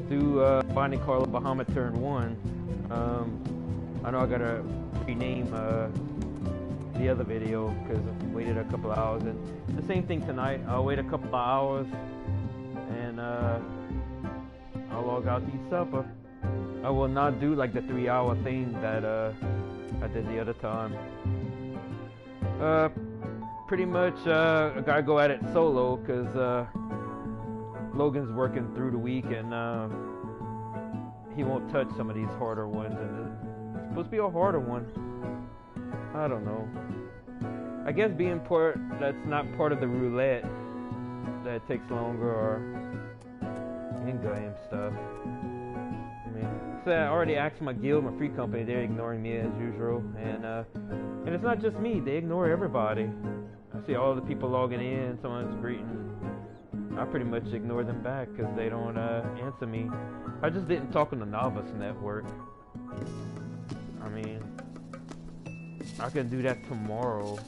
through finding Coil of Bahamut Turn 1. I know I gotta rename the other video because I waited a couple of hours. And the same thing tonight. I'll wait a couple of hours and I'll log out to eat supper. I will not do like the 3-hour thing that I did the other time. Pretty much I gotta go at it solo because Logan's working through the week and he won't touch some of these harder ones, and it's supposed to be a harder one. I don't know. I guess being that's not part of the roulette that it takes longer, or in-game stuff. I mean, so I already asked my guild, my free company, they're ignoring me as usual, and it's not just me, they ignore everybody. I see all the people logging in, someone's greeting. I pretty much ignore them back because they don't answer me. I just didn't talk on the Novice Network. I mean, I can do that tomorrow.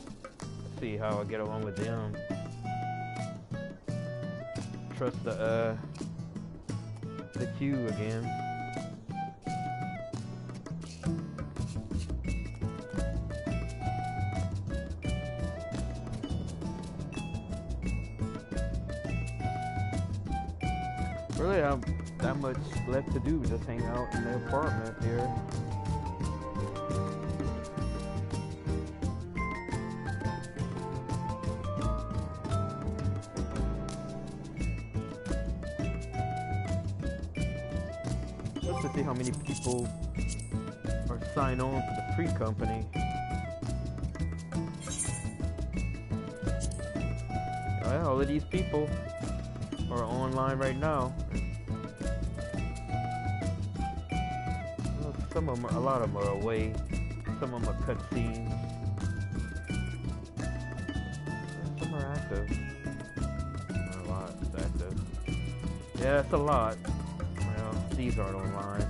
See how I get along with them. Trust the queue again. Really have that much left to do, just hang out in the apartment here. Just to see how many people are signed on for the free company. Well, all of these people are online right now. Some of them, a lot of them are away. Some of them are cutscenes. Some are active. A lot is active. Yeah, it's a lot. Well, these aren't online.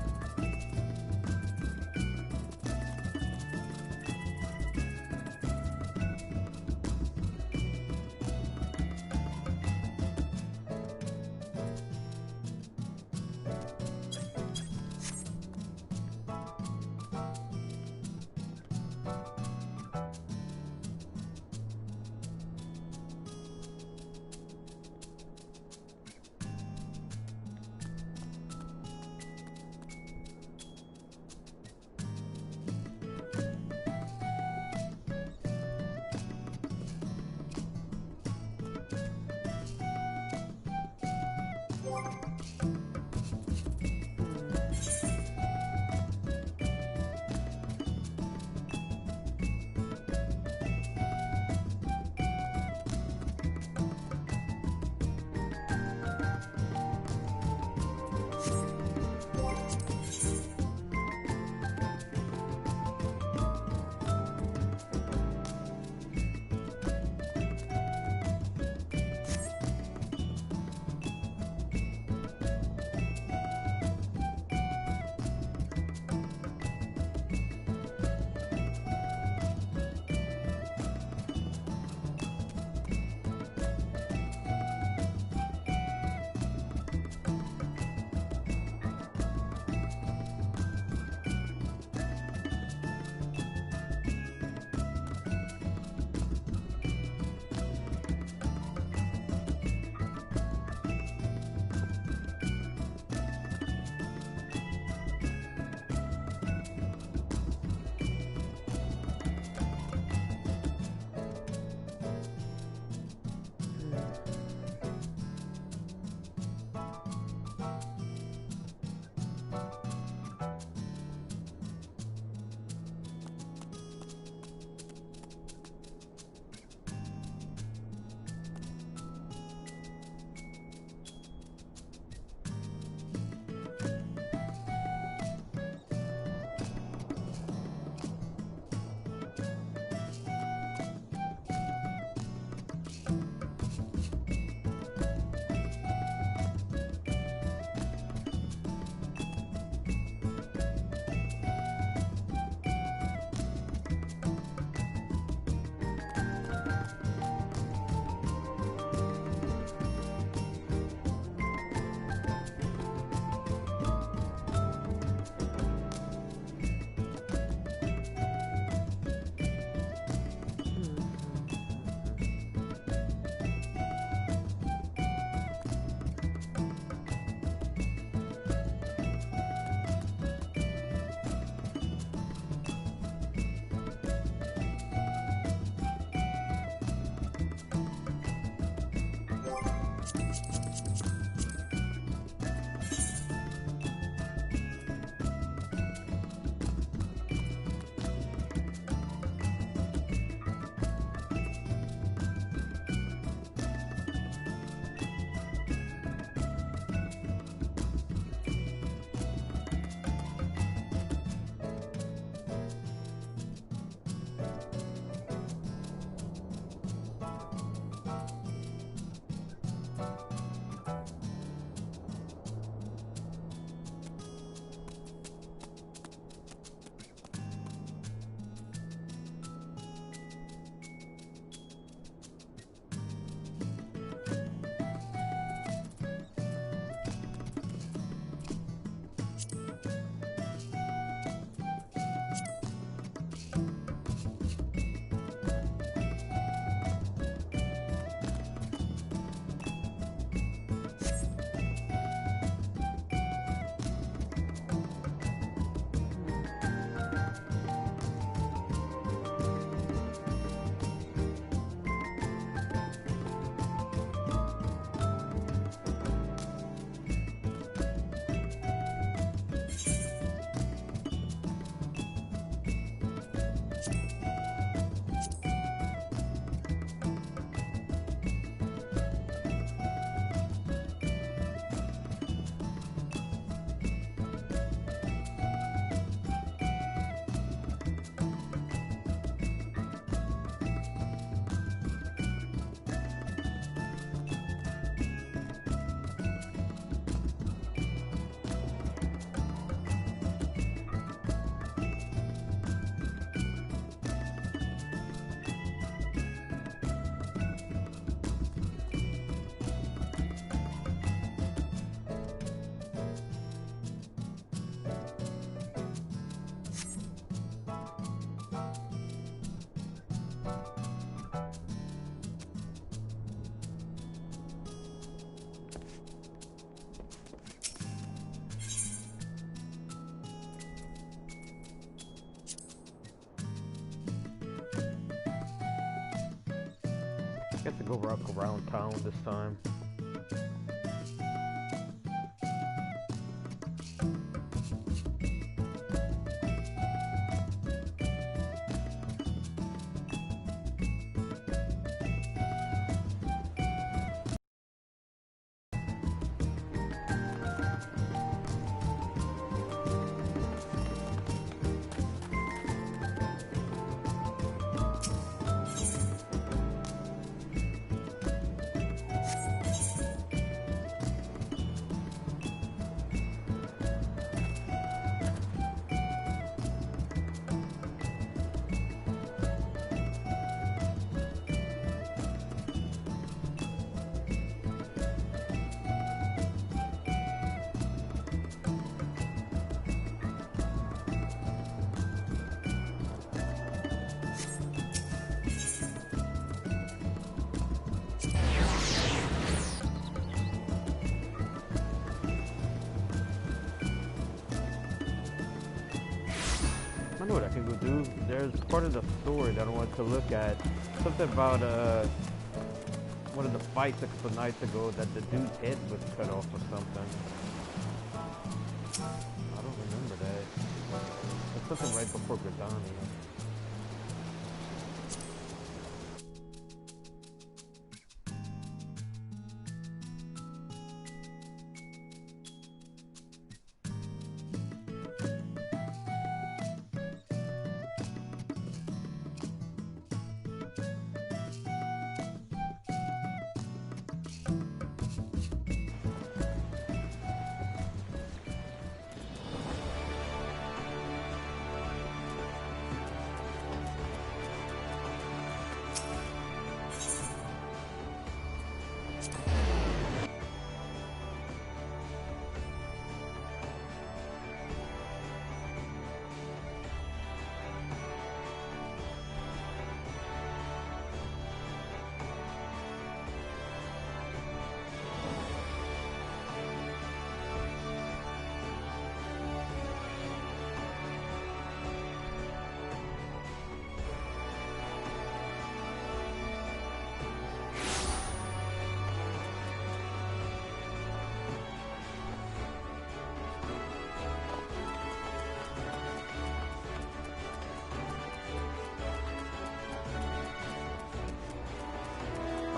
have to go around town this time. I know what I can go do. There's part of the story that I wanted to look at. Something about one of the fights a couple nights ago that the dude's head was cut off or something. I don't remember that. It's something right before Gridani.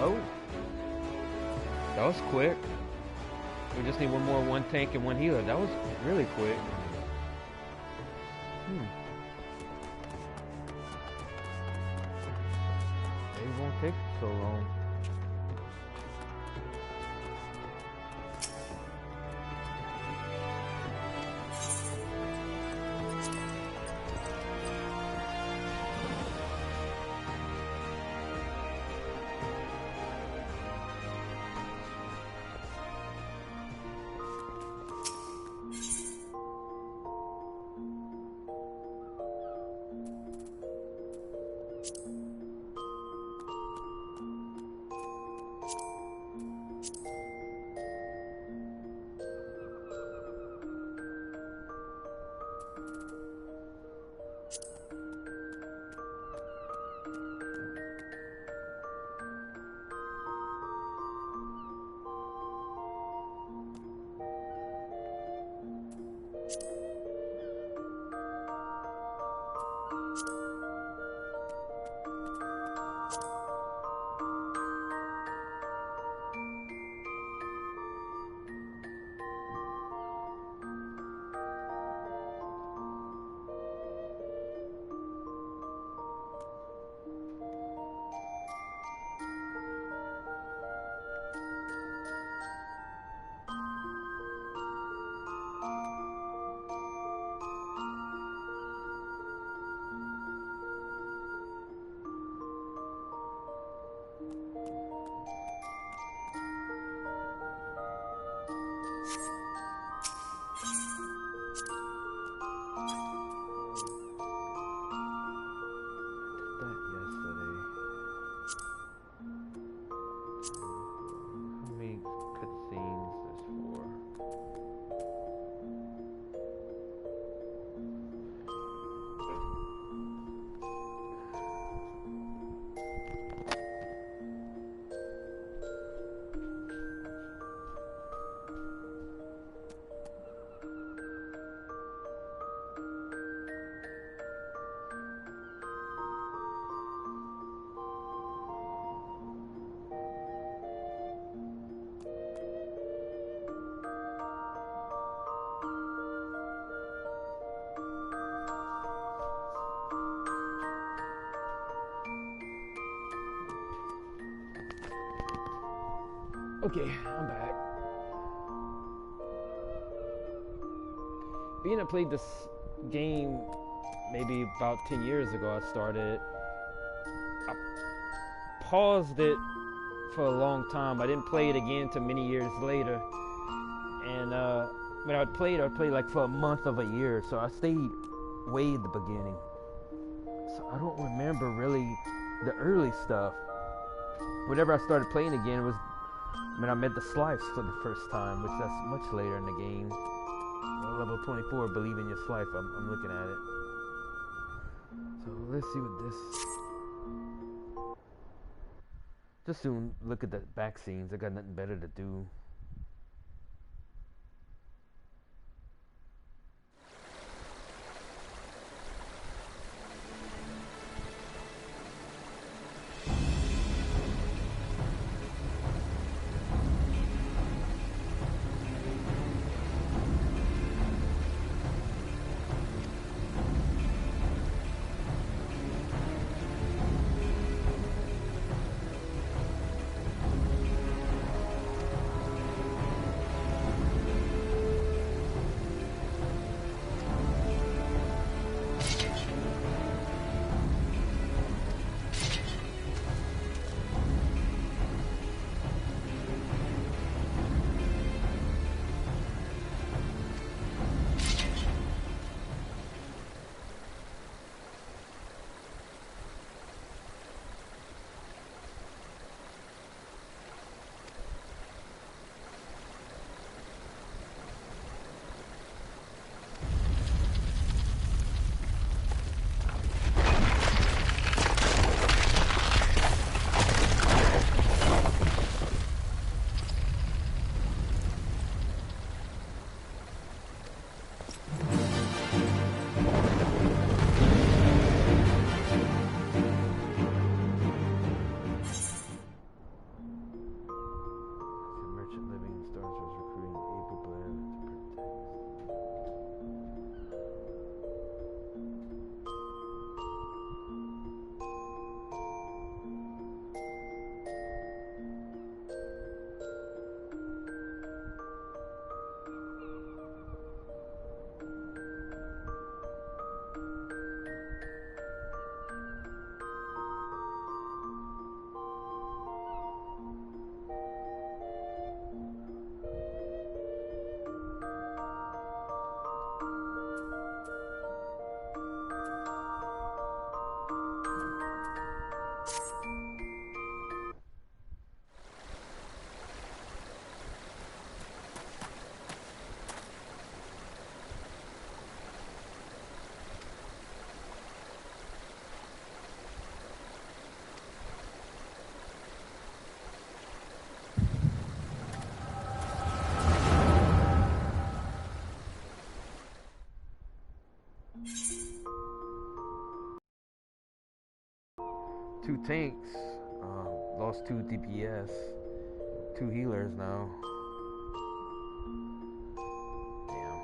Oh, that was quick. We just need one tank and one healer. That was really quick. It won't take so long. Okay, I'm back. Being I played this game maybe about 10 years ago, I started. I paused it for a long time. I didn't play it again until many years later. And when I'd play like for a month of a year. So I stayed way at the beginning. So I don't remember really the early stuff. Whenever I started playing again, it was when I met the Slice for the first time, which that's much later in the game. Well, level 24, believe in your Slice. I'm looking at it. So let's see what this. Just soon look at the back scenes. I got nothing better to do. Two tanks, lost 2 DPS, 2 healers now. Damn.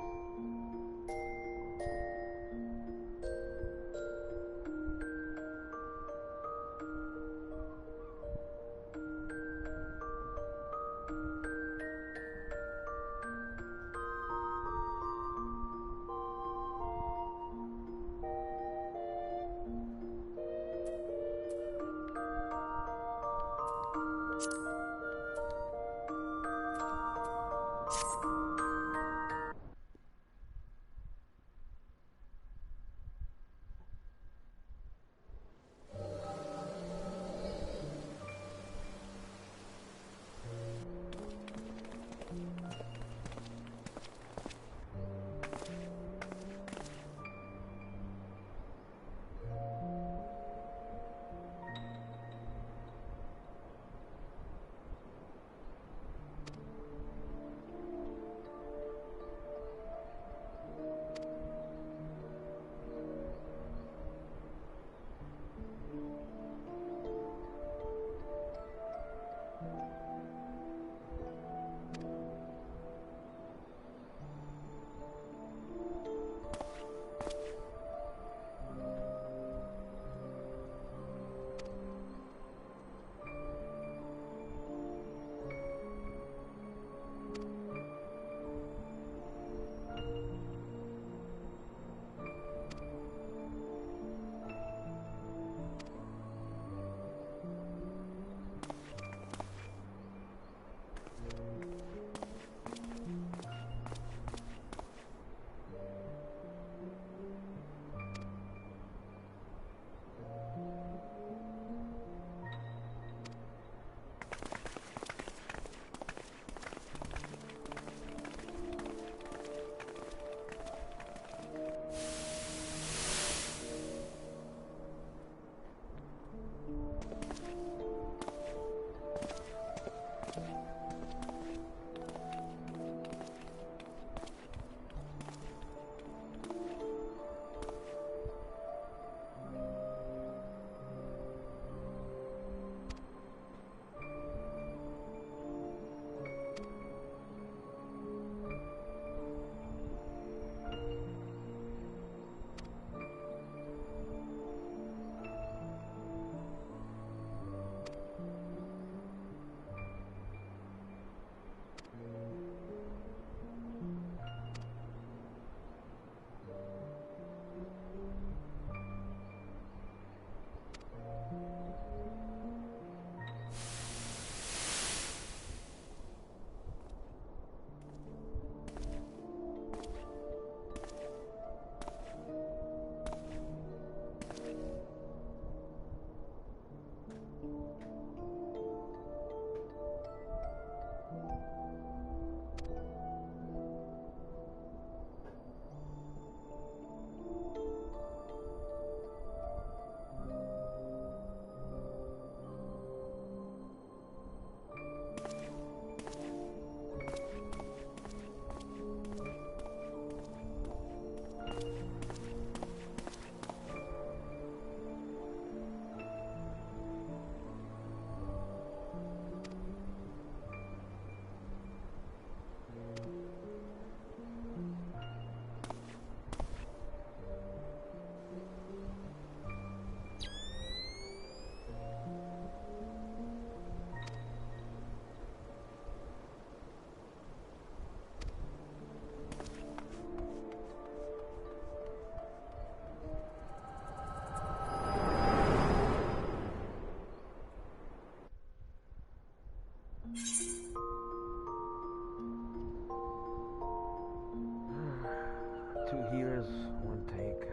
2 healers, 1 tank.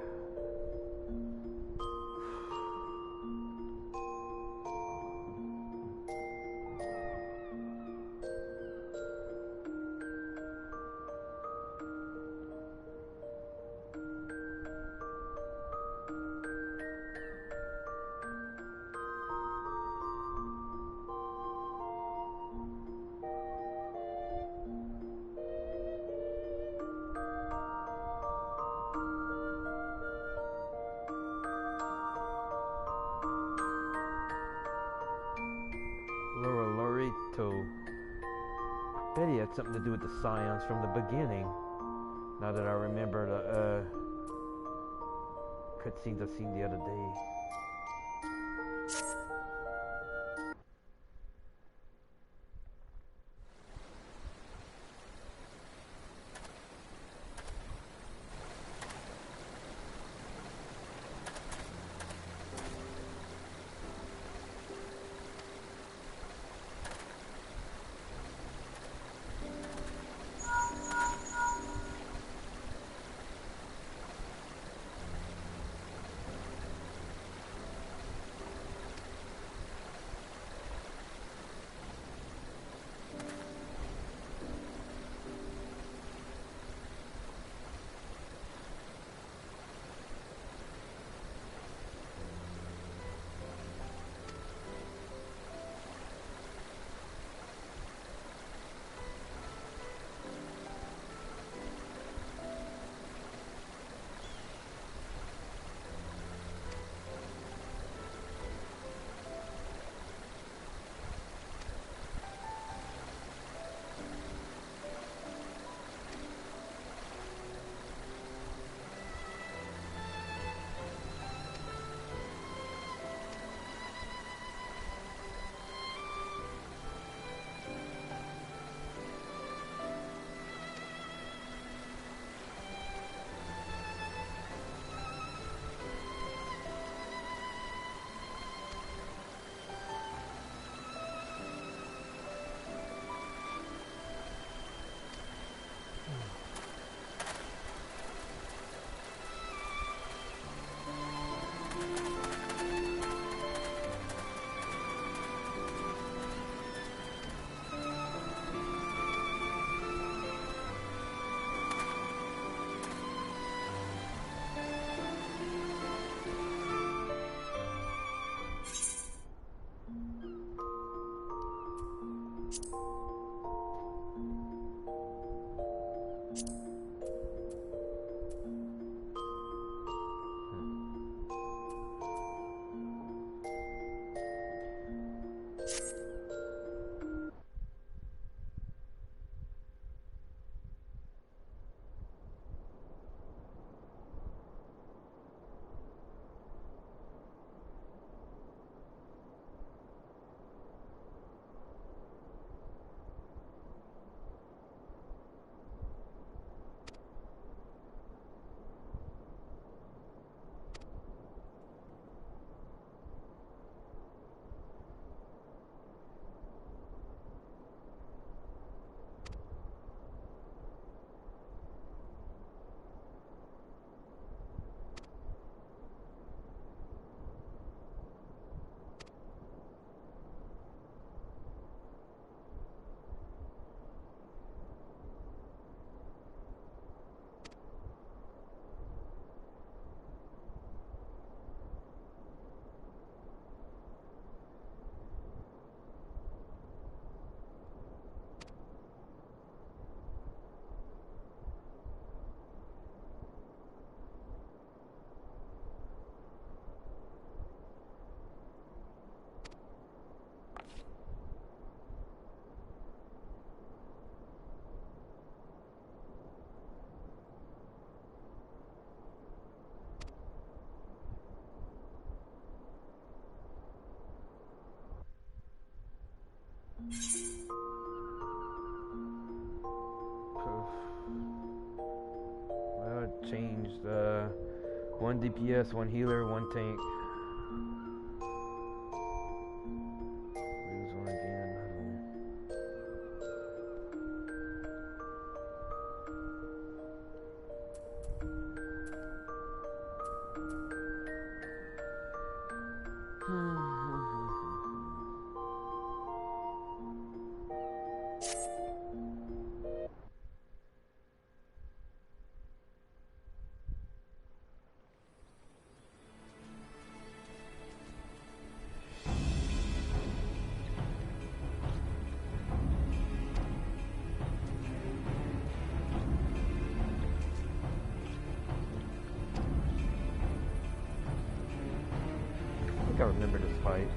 I bet he had something to do with the scions from the beginning. Now that I remember the cutscenes I seen the other day. Well, it changed. 1 DPS, 1 healer, 1 tank. Lose 1, gain another 1. think I remember this fight.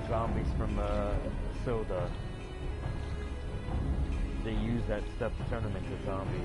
Zombies from Soda. They use that stuff to turn them into zombies.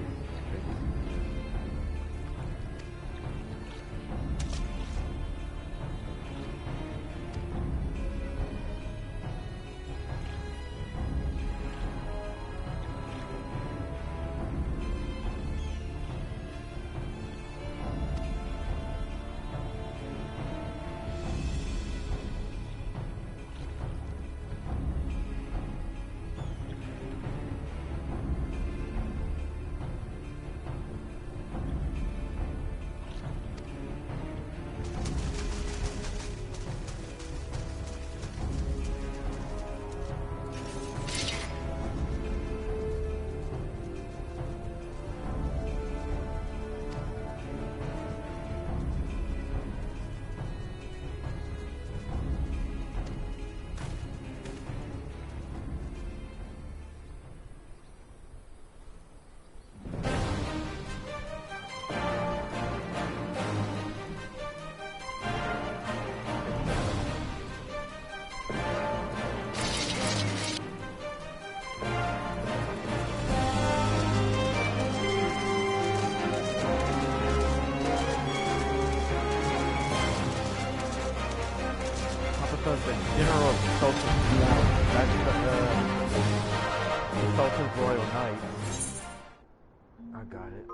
The General Sultan's War. That's the Sultan's Royal Knights. I got it.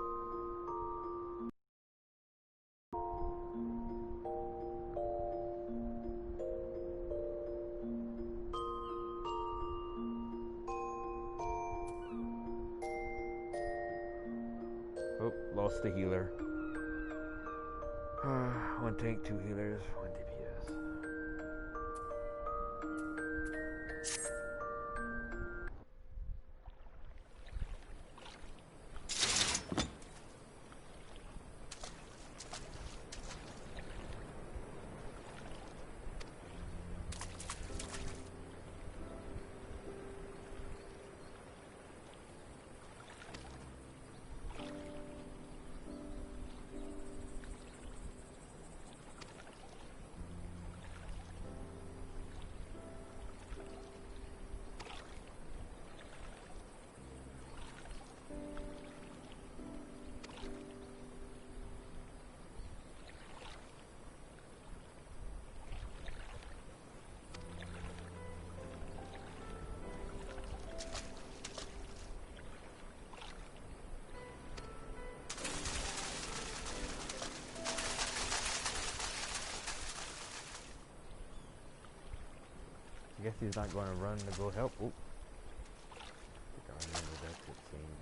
Oh, lost the healer. One tank, two healers, one DPS. I guess he's not going to run to go help. Oop. I think I remember that cutscene.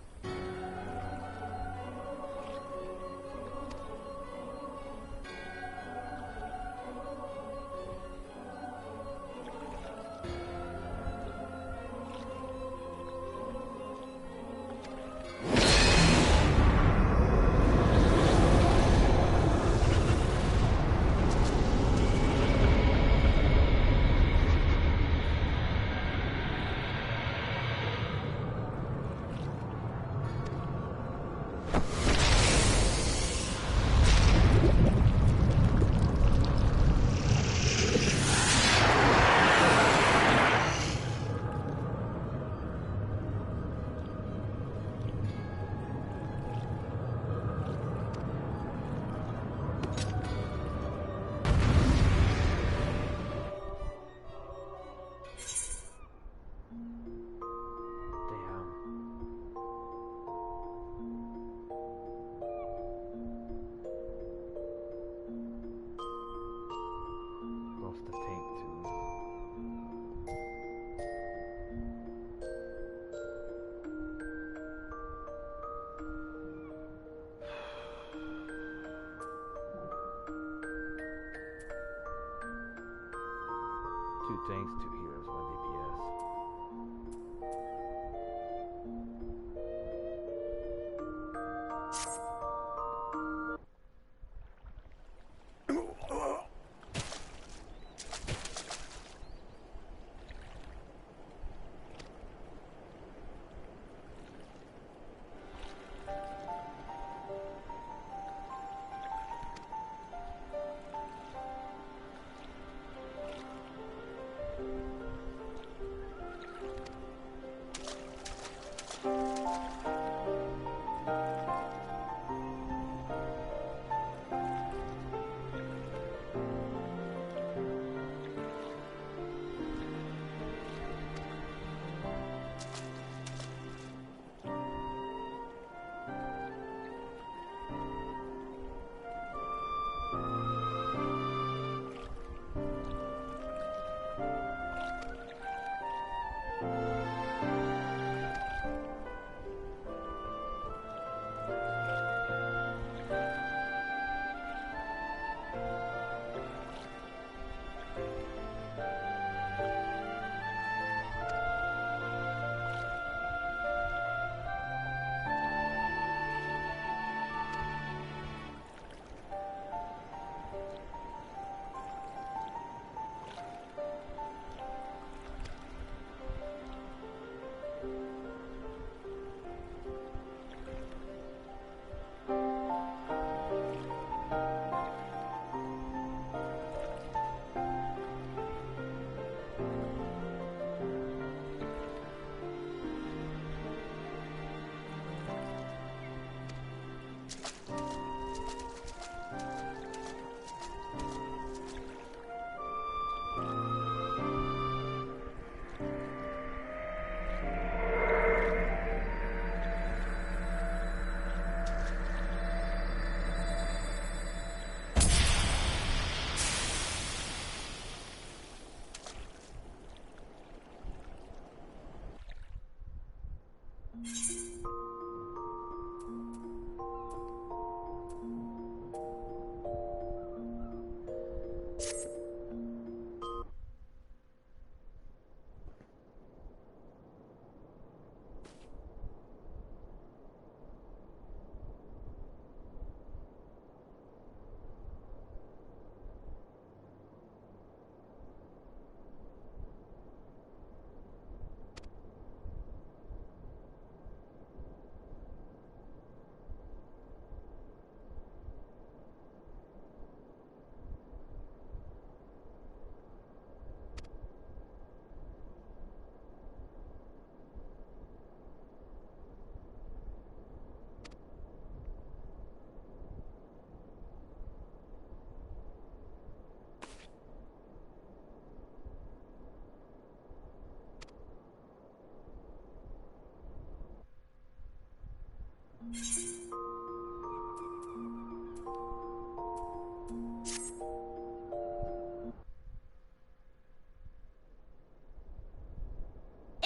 Damn. Lost the tank too. 2 tanks, 2 healers, 1 DPS.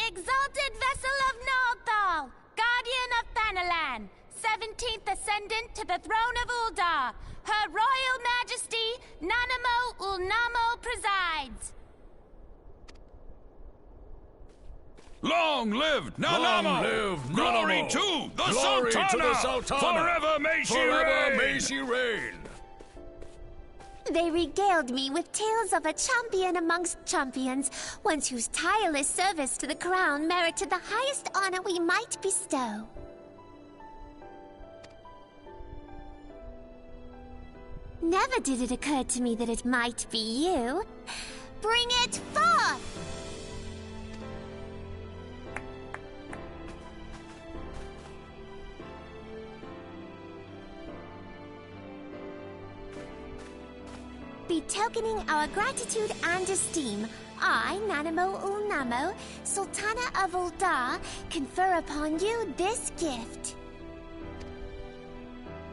Exalted vessel of Nalthal, guardian of Thanalan, 17th ascendant to the throne of Uldar, Her Royal Majesty Nanamo Ulnamo presides. Long live Nanamo! Long live Glory Nanamo! to the Glory Sultana! to the Sultana! Forever may she Forever reign! may she reign! They regaled me with tales of a champion amongst champions, one whose tireless service to the crown merited the highest honor we might bestow. Never did it occur to me that it might be you. Bring it forth! Betokening our gratitude and esteem, I, Nanamo Nanamo, Sultana of Ul'dah, confer upon you this gift.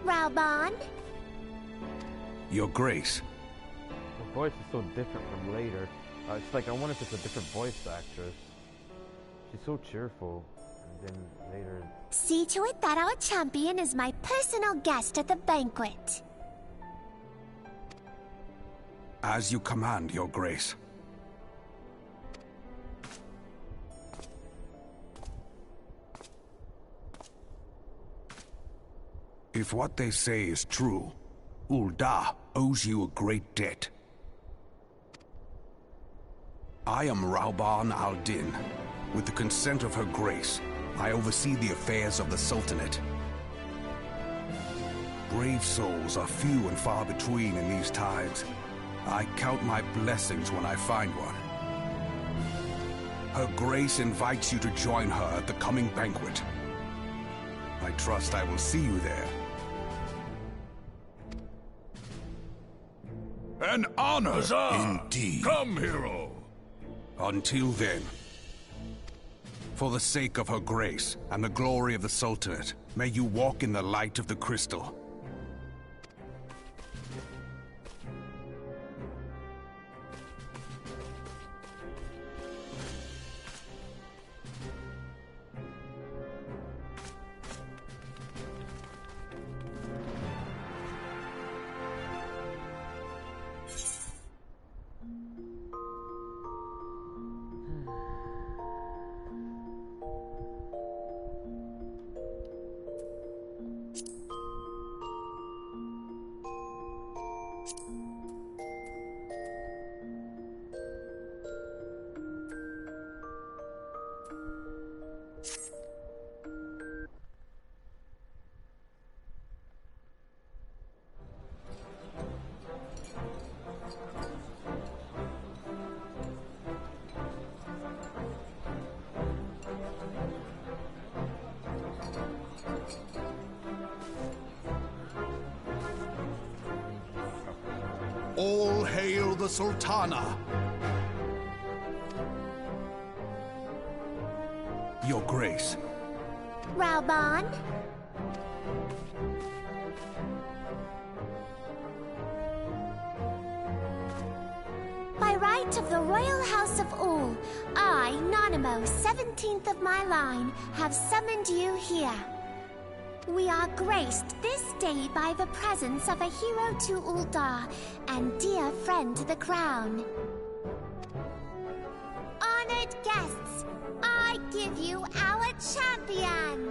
Raoban? Your Grace. Her voice is so different from later. It's like I wonder if it's a different voice actress. She's so cheerful, and then later... See to it that our champion is my personal guest at the banquet. As you command, Your Grace. If what they say is true, Ul'dah owes you a great debt. I am Raoban al-Din. With the consent of Her Grace, I oversee the affairs of the Sultanate. Brave souls are few and far between in these times. I count my blessings when I find one. Her Grace invites you to join her at the coming banquet. I trust I will see you there. An honor! Huzzah! Indeed. Come, hero! Until then, for the sake of Her Grace and the glory of the Sultanate, may you walk in the light of the crystal. All hail the Sultana! Your Grace. Raoban? By right of the Royal House of Ul, I, Nanamo, 17th of my line, have summoned you here. We are graced this day by the presence of a hero to Ul'dah and dear friend to the crown. Honored guests, I give you our champion!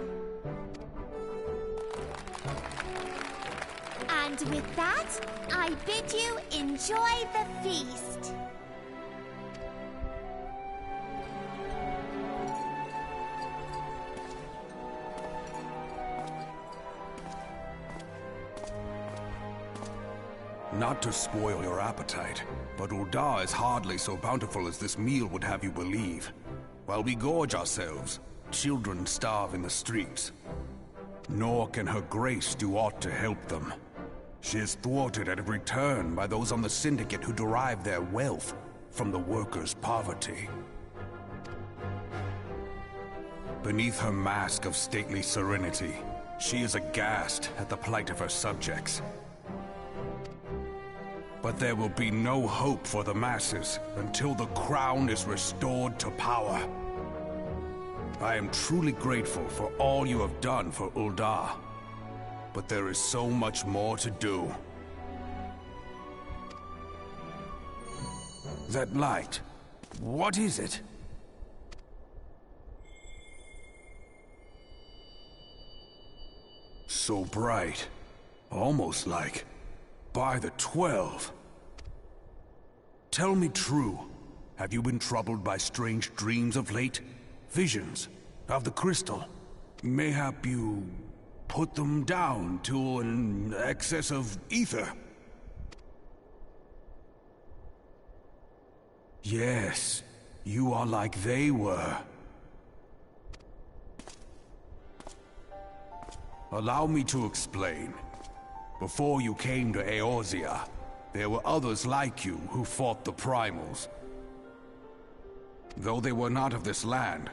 And with that, I bid you enjoy the feast. Not to spoil your appetite, but Ul'dah is hardly so bountiful as this meal would have you believe. While we gorge ourselves, children starve in the streets. Nor can Her Grace do aught to help them. She is thwarted at every turn by those on the Syndicate who derive their wealth from the workers' poverty. Beneath her mask of stately serenity, she is aghast at the plight of her subjects. But there will be no hope for the masses until the crown is restored to power. I am truly grateful for all you have done for Ul'dah, but there is so much more to do. That light, what is it? So bright, almost like by the 12. Tell me true, have you been troubled by strange dreams of late? Visions of the crystal? Mayhap you put them down to an excess of ether? Yes, you are like they were. Allow me to explain. Before you came to Eorzea, there were others like you who fought the primals. Though they were not of this land,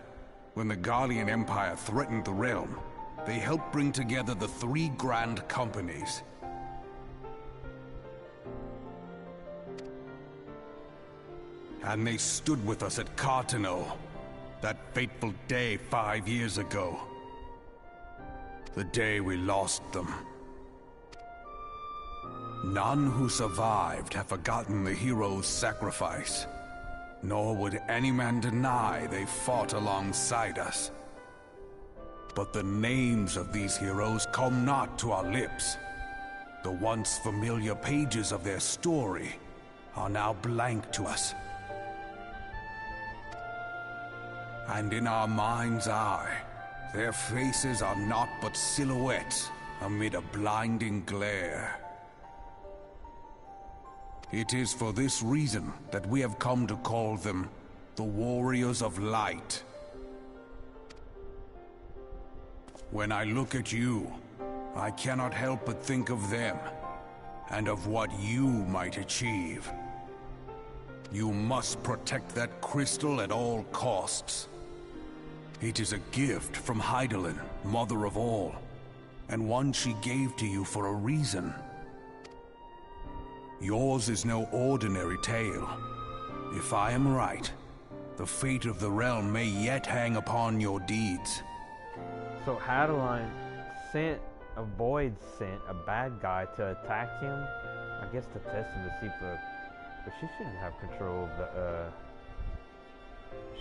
when the Guardian Empire threatened the realm, they helped bring together the three grand companies. And they stood with us at Cartano, that fateful day 5 years ago. The day we lost them. None who survived have forgotten the heroes' sacrifice, nor would any man deny they fought alongside us. But the names of these heroes come not to our lips. The once familiar pages of their story are now blank to us. And in our mind's eye, their faces are naught but silhouettes amid a blinding glare. It is for this reason that we have come to call them the Warriors of Light. When I look at you, I cannot help but think of them, and of what you might achieve. You must protect that crystal at all costs. It is a gift from Hydaelyn, Mother of All, and one she gave to you for a reason. Yours is no ordinary tale. If I am right, the fate of the realm may yet hang upon your deeds. So Hydaelyn sent a bad guy to attack him, I guess to test him to see but she shouldn't have control of the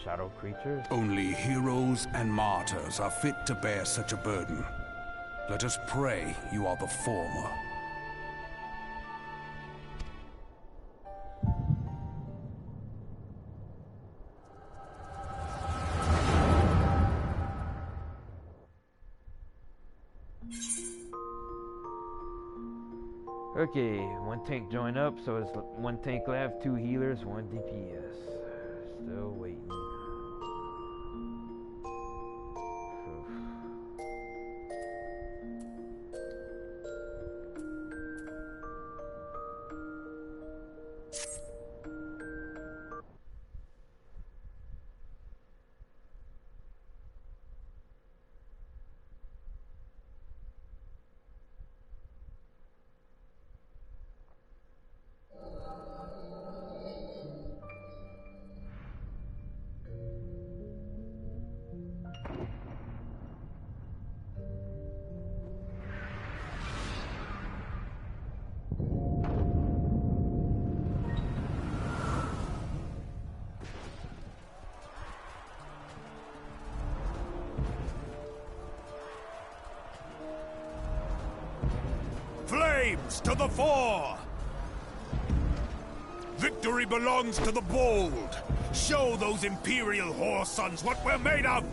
shadow creatures. Only heroes and martyrs are fit to bear such a burden. Let us pray you are the former. Okay, one tank joined up, so it's one tank left, 2 healers, 1 DPS. Still waiting. Flames to the fore! Victory belongs to the bold! Show those Imperial whore sons what we're made of!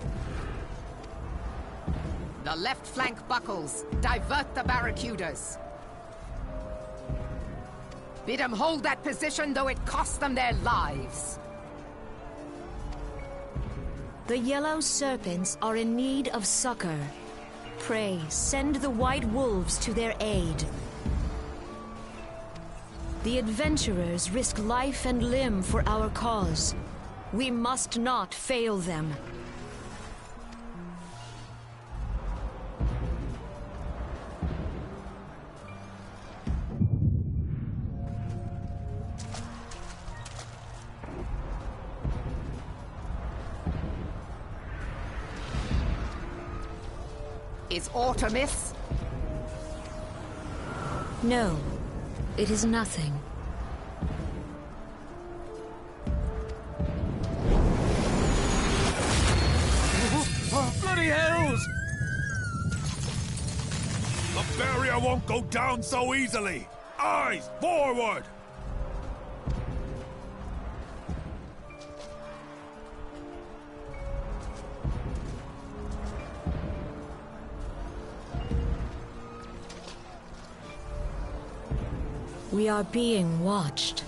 The left flank buckles. Divert the barracudas. Bid them hold that position, though it costs them their lives. The yellow serpents are in need of succor. Pray, send the white wolves to their aid. The adventurers risk life and limb for our cause. We must not fail them. Is aught amiss? No, it is nothing. Bloody hells! The barrier won't go down so easily! Eyes forward! We are being watched.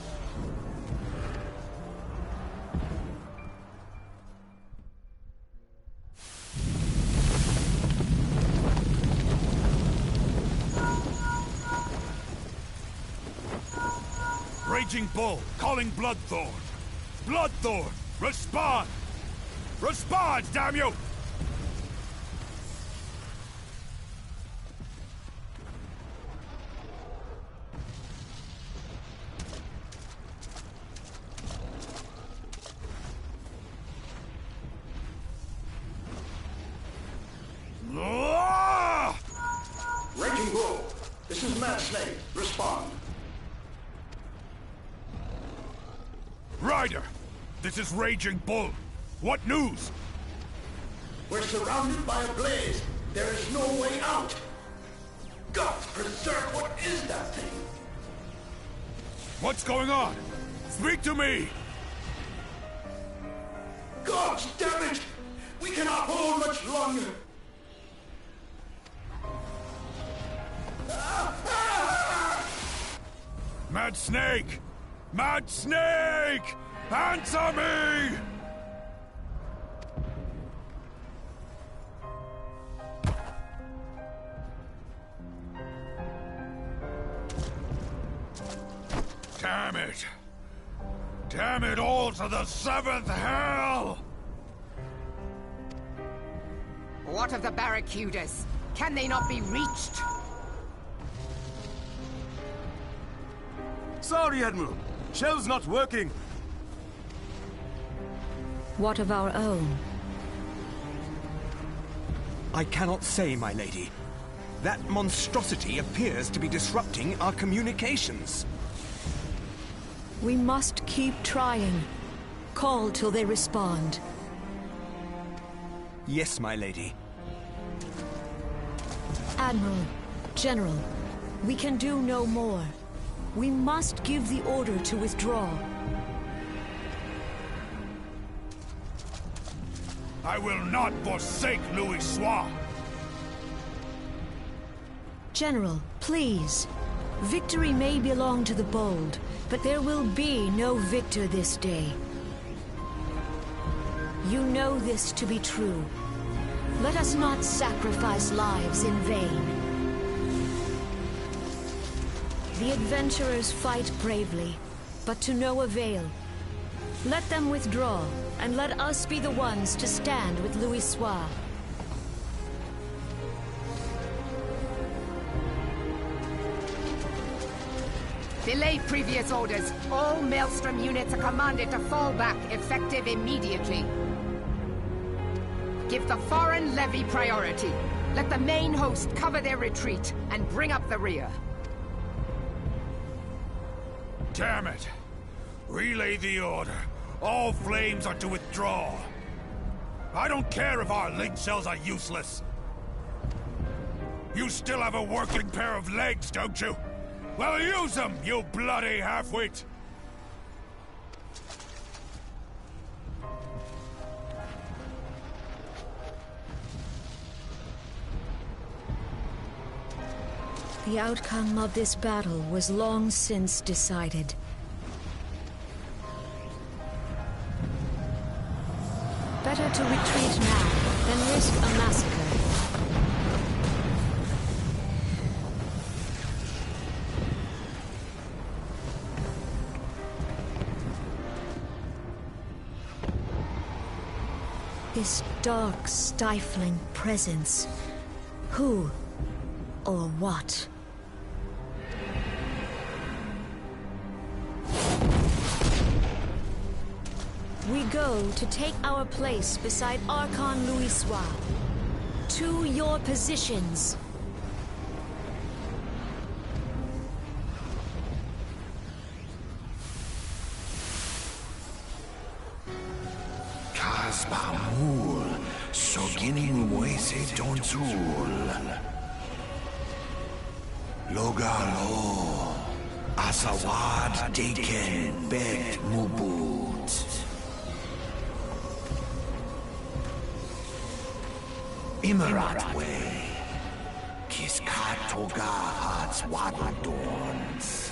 Raging Bull, calling Bloodthorn! Bloodthorn! Respond! Respond, damn you! Raging Bull, this is Mad Snake. Respond. Ryder, this is Raging Bull. What news? We're surrounded by a blaze. There is no way out. God preserve, what is that thing? What's going on? Speak to me! God damn it! We cannot hold much longer. Mad Snake! Mad Snake! Answer me! Damn it! Damn it all to the seventh hell! What of the barracudas? Can they not be reached? Sorry, Admiral. Shell's not working. What of our own? I cannot say, my lady. That monstrosity appears to be disrupting our communications. We must keep trying. Call till they respond. Yes, my lady. Admiral, General, we can do no more. We must give the order to withdraw. I will not forsake Louis Soir! General, please. Victory may belong to the bold, but there will be no victor this day. You know this to be true. Let us not sacrifice lives in vain. The adventurers fight bravely, but to no avail. Let them withdraw, and let us be the ones to stand with Louis Soir. Delay previous orders. All Maelstrom units are commanded to fall back, effective immediately. Give the foreign levy priority. Let the main host cover their retreat, and bring up the rear. Damn it! Relay the order. All flames are to withdraw. I don't care if our link cells are useless. You still have a working pair of legs, don't you? Well, use them, you bloody half-wit! The outcome of this battle was long since decided. Better to retreat now than risk a massacre. This dark, stifling presence. Who or what? We go to take our place beside Archon Louis Soir. To your positions. Bahamut, Soginin Wese Tonsul. Logalo, Asawad Deken Bet Mubut. Imarat Way, Kiskatoga Hats Wadadons.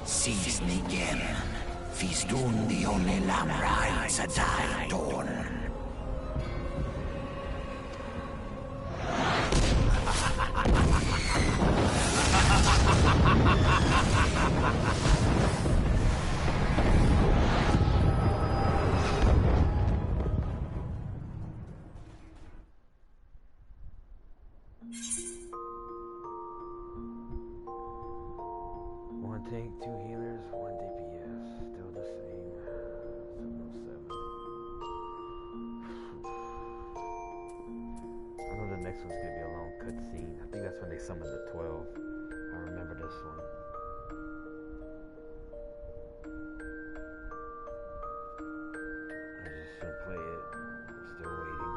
Sis Nigem. Fistun the only lamrai sadai torn. next one's gonna be a long cutscene. I think that's when they summoned the 12. I remember this one. I just shouldn't play it. I'm still waiting.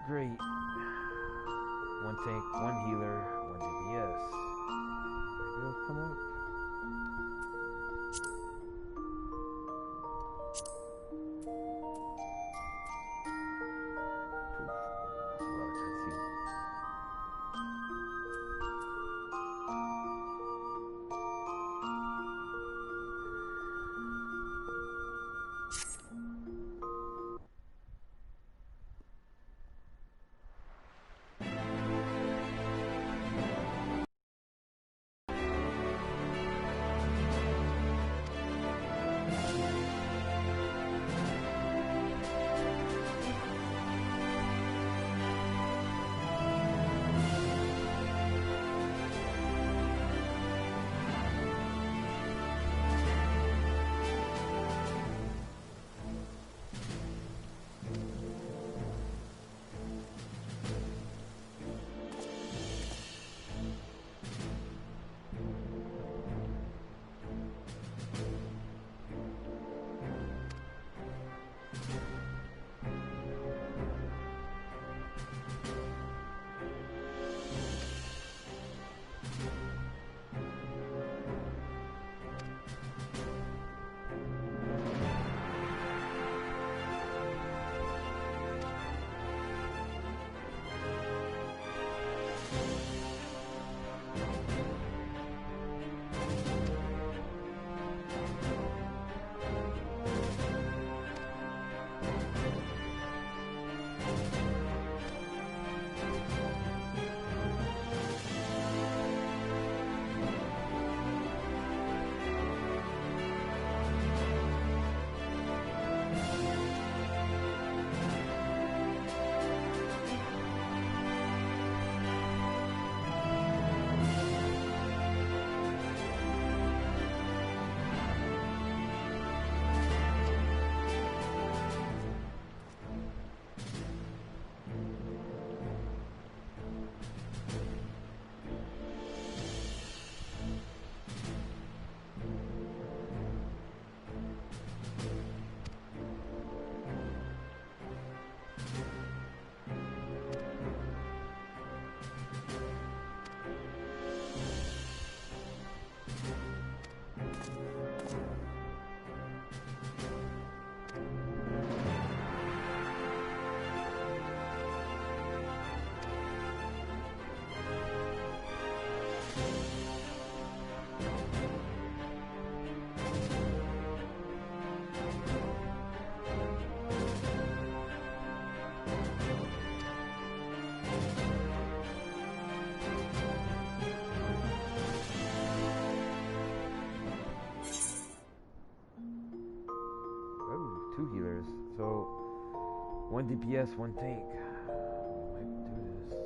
Great. One tank, one healer, one DPS. Maybe it'll come up. Poof. That's a lot of cutscene. Two healers, so one DPS, one tank. We might do this.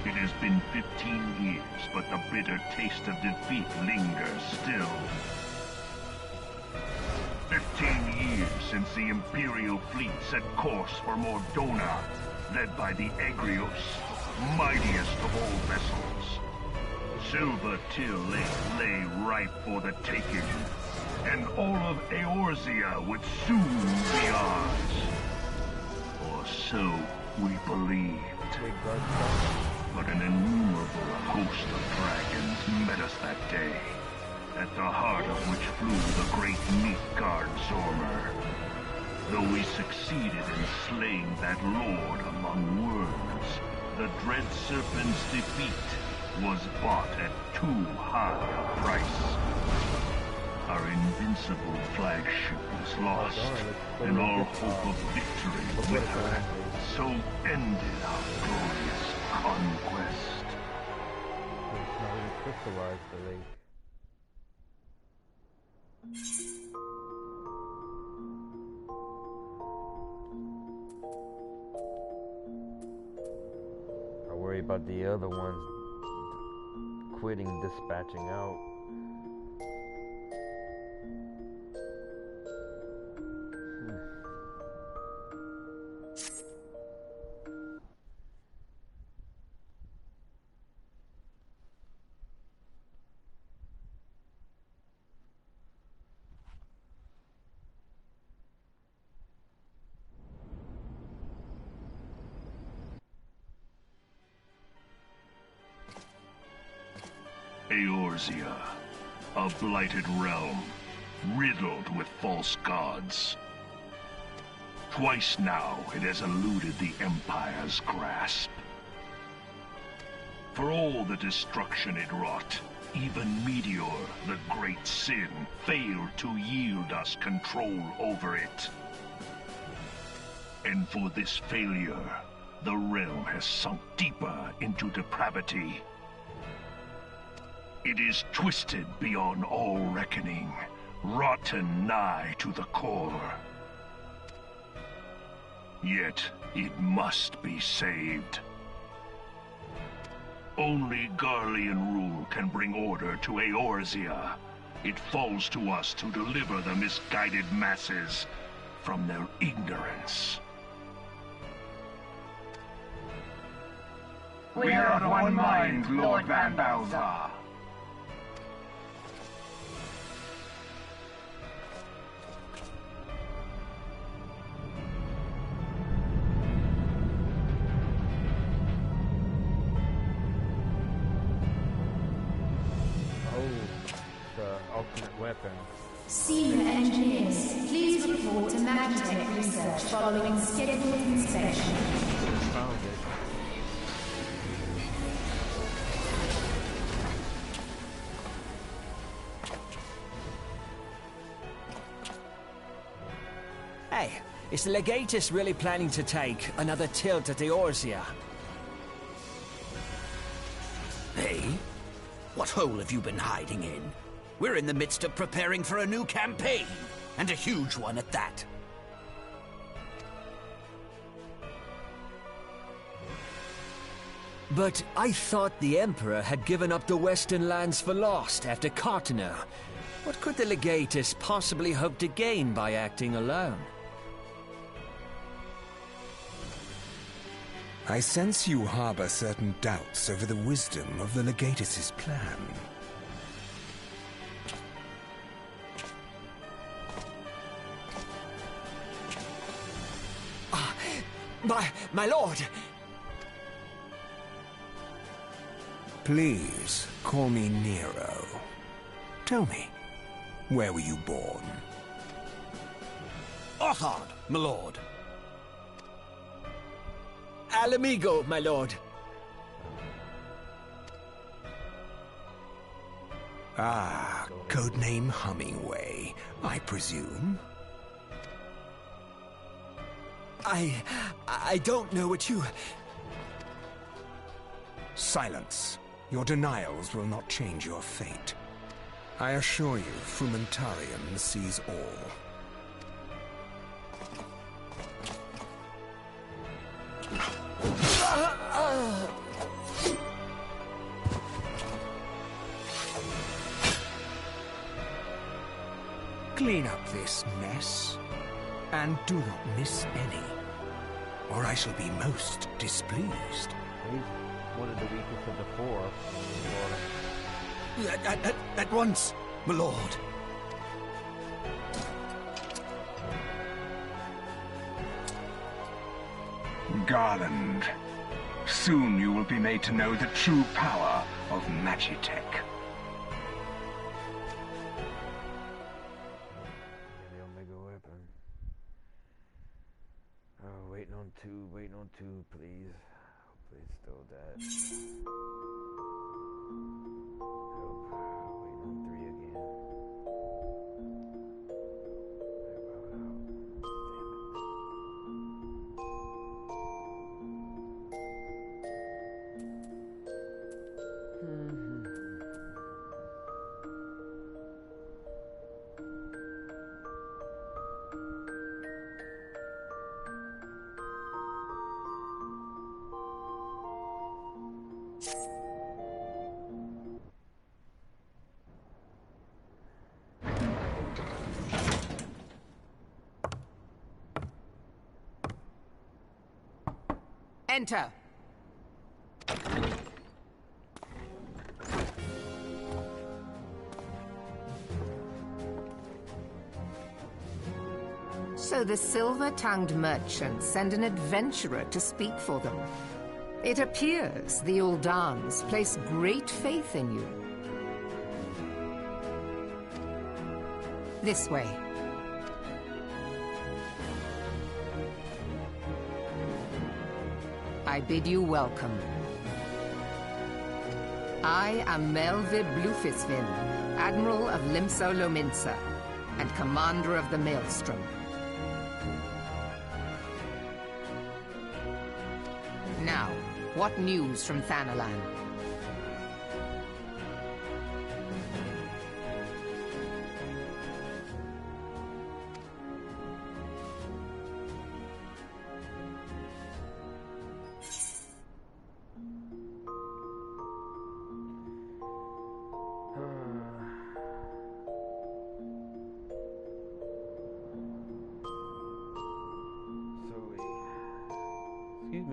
It has been 15 years, but the bitter taste of defeat lingers still. 15 years since the Imperial fleet set course for Mordona, led by the Egrios, mightiest of all vessels. Silver Till lay ripe for the taking, and all of Eorzea would soon be ours. Or so we believed. But an innumerable host of dragons met us that day, at the heart of which flew the great Nilfgaard Zormer. Though we succeeded in slaying that lord among worms, the dread serpent's defeat was bought at too high a price. Our invincible flagship was lost, and all hope of victory with her. So ended our glorious conquest. It's not really crystallized the lake. I worry about the other ones quitting, dispatching out. Eorzea, a blighted realm, riddled with false gods. Twice now it has eluded the Empire's grasp. For all the destruction it wrought, even Meteor, the great sin, failed to yield us control over it. And for this failure, the realm has sunk deeper into depravity. It is twisted beyond all reckoning, rotten nigh to the core. Yet, it must be saved. Only Garlean rule can bring order to Eorzea. It falls to us to deliver the misguided masses from their ignorance. We are of one mind, Lord Van Balthar. Ultimate weapon. Senior engineers, please report to Magitech research following scheduled inspection. Found it. Hey, is the Legatus really planning to take another tilt at Eorzea? Hey? What hole have you been hiding in? We're in the midst of preparing for a new campaign, and a huge one at that. But I thought the Emperor had given up the Western lands for lost after Cartener. What could the Legatus possibly hope to gain by acting alone? I sense you harbor certain doubts over the wisdom of the Legatus's plan. My lord! Please, call me Nero. Tell me, where were you born? Othard, my lord. Alamigo, my lord. Ah, codename Hummingway, I presume? I don't know what you... Silence. Your denials will not change your fate. I assure you, Frumentarian sees all. Clean up this mess, and do not miss any, or I shall be most displeased. He's one of the weakest of the four. At once, my lord. Garland, soon you will be made to know the true power of Magitech. The Omega weapon. Oh, waiting on two, please. Hopefully it's still dead. Waiting on 3 again. Enter. So the silver-tongued merchants send an adventurer to speak for them. It appears the Uldans place great faith in you. This way. I bid you welcome. I am Melvid Blufisvin, Admiral of Limso Lominsa, and Commander of the Maelstrom. Now, what news from Thanalan?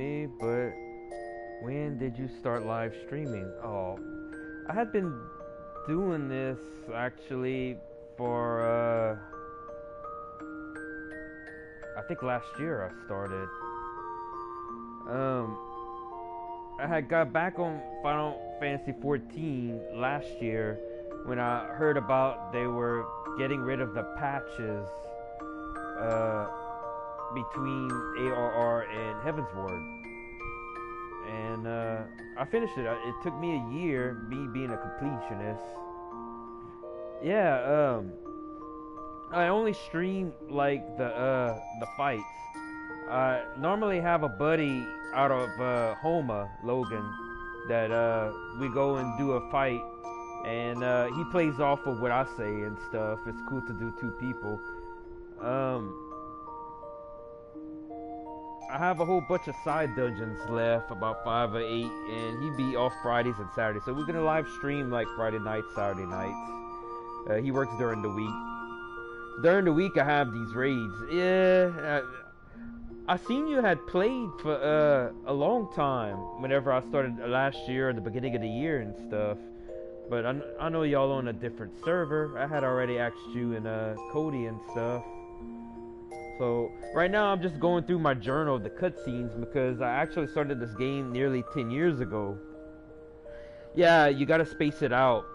me, but when did you start live streaming? Oh, I had been doing this actually for I think last year I started. I had got back on Final Fantasy 14 last year when I heard about they were getting rid of the patches between ARR and Heavensward. And I finished it. It took me a year, me being a completionist. Yeah, I only stream like the fights. I normally have a buddy out of Homa, Logan, that we go and do a fight, and he plays off of what I say and stuff. It's cool to do two people. I have a whole bunch of side dungeons left, about 5 or 8, and he be off Fridays and Saturdays. So we're gonna live stream like Friday nights, Saturday nights. He works during the week. During the week, I have these raids. Yeah, I seen you had played for a long time. Whenever I started last year, at the beginning of the year and stuff. But I know y'all on a different server. I had already asked you and Cody and stuff. So right now I'm just going through my journal of the cutscenes because I actually started this game nearly 10 years ago. Yeah, you gotta space it out.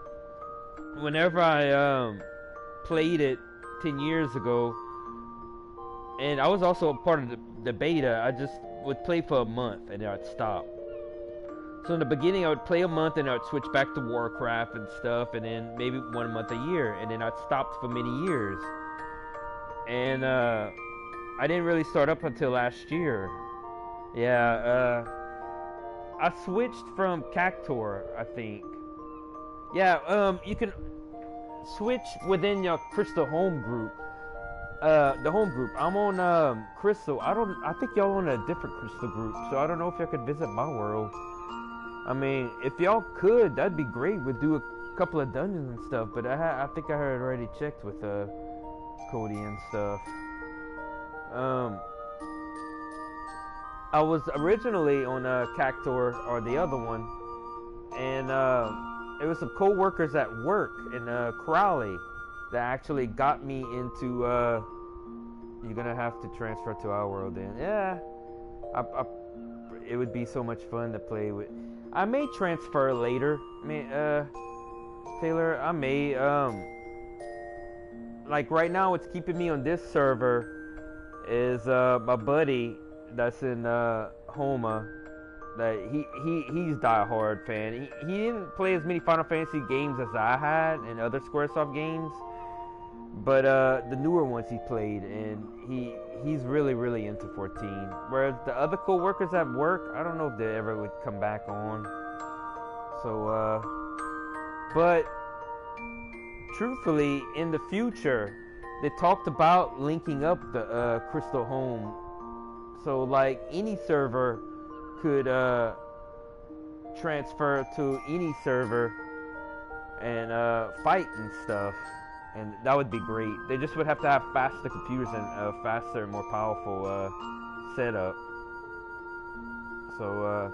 Whenever I played it 10 years ago, and I was also a part of the beta, I just would play for a month and then I'd stop. So in the beginning I would play a month and I'd switch back to Warcraft and stuff, and then maybe 1 month a year, and then I'd stopped for many years. And I didn't really start up until last year. Yeah, I switched from Cactor, I think. Yeah, you can switch within your Crystal home group. The home group. I'm on Crystal. I think y'all on a different Crystal group, so I don't know if y'all could visit my world. I mean, if y'all could, that'd be great. We'd do a couple of dungeons and stuff, but I think I had already checked with Cody and stuff. I was originally on Cactor, or the other one, and it was some co-workers at work in Crowley that actually got me into you're gonna have to transfer to our world then. Yeah, it would be so much fun to play with. I may transfer later. I mean, Taylor, I may like right now what's keeping me on this server is my buddy that's in Homa. That he's die-hard fan. He didn't play as many Final Fantasy games as I had and other Squaresoft games, but the newer ones he played, and he's really into 14. Whereas the other co-workers at work, I don't know if they ever would come back on. So but truthfully, in the future, they talked about linking up the Crystal home, so like any server could transfer to any server and fight and stuff, and that would be great. They just would have to have faster computers and faster and more powerful setup. So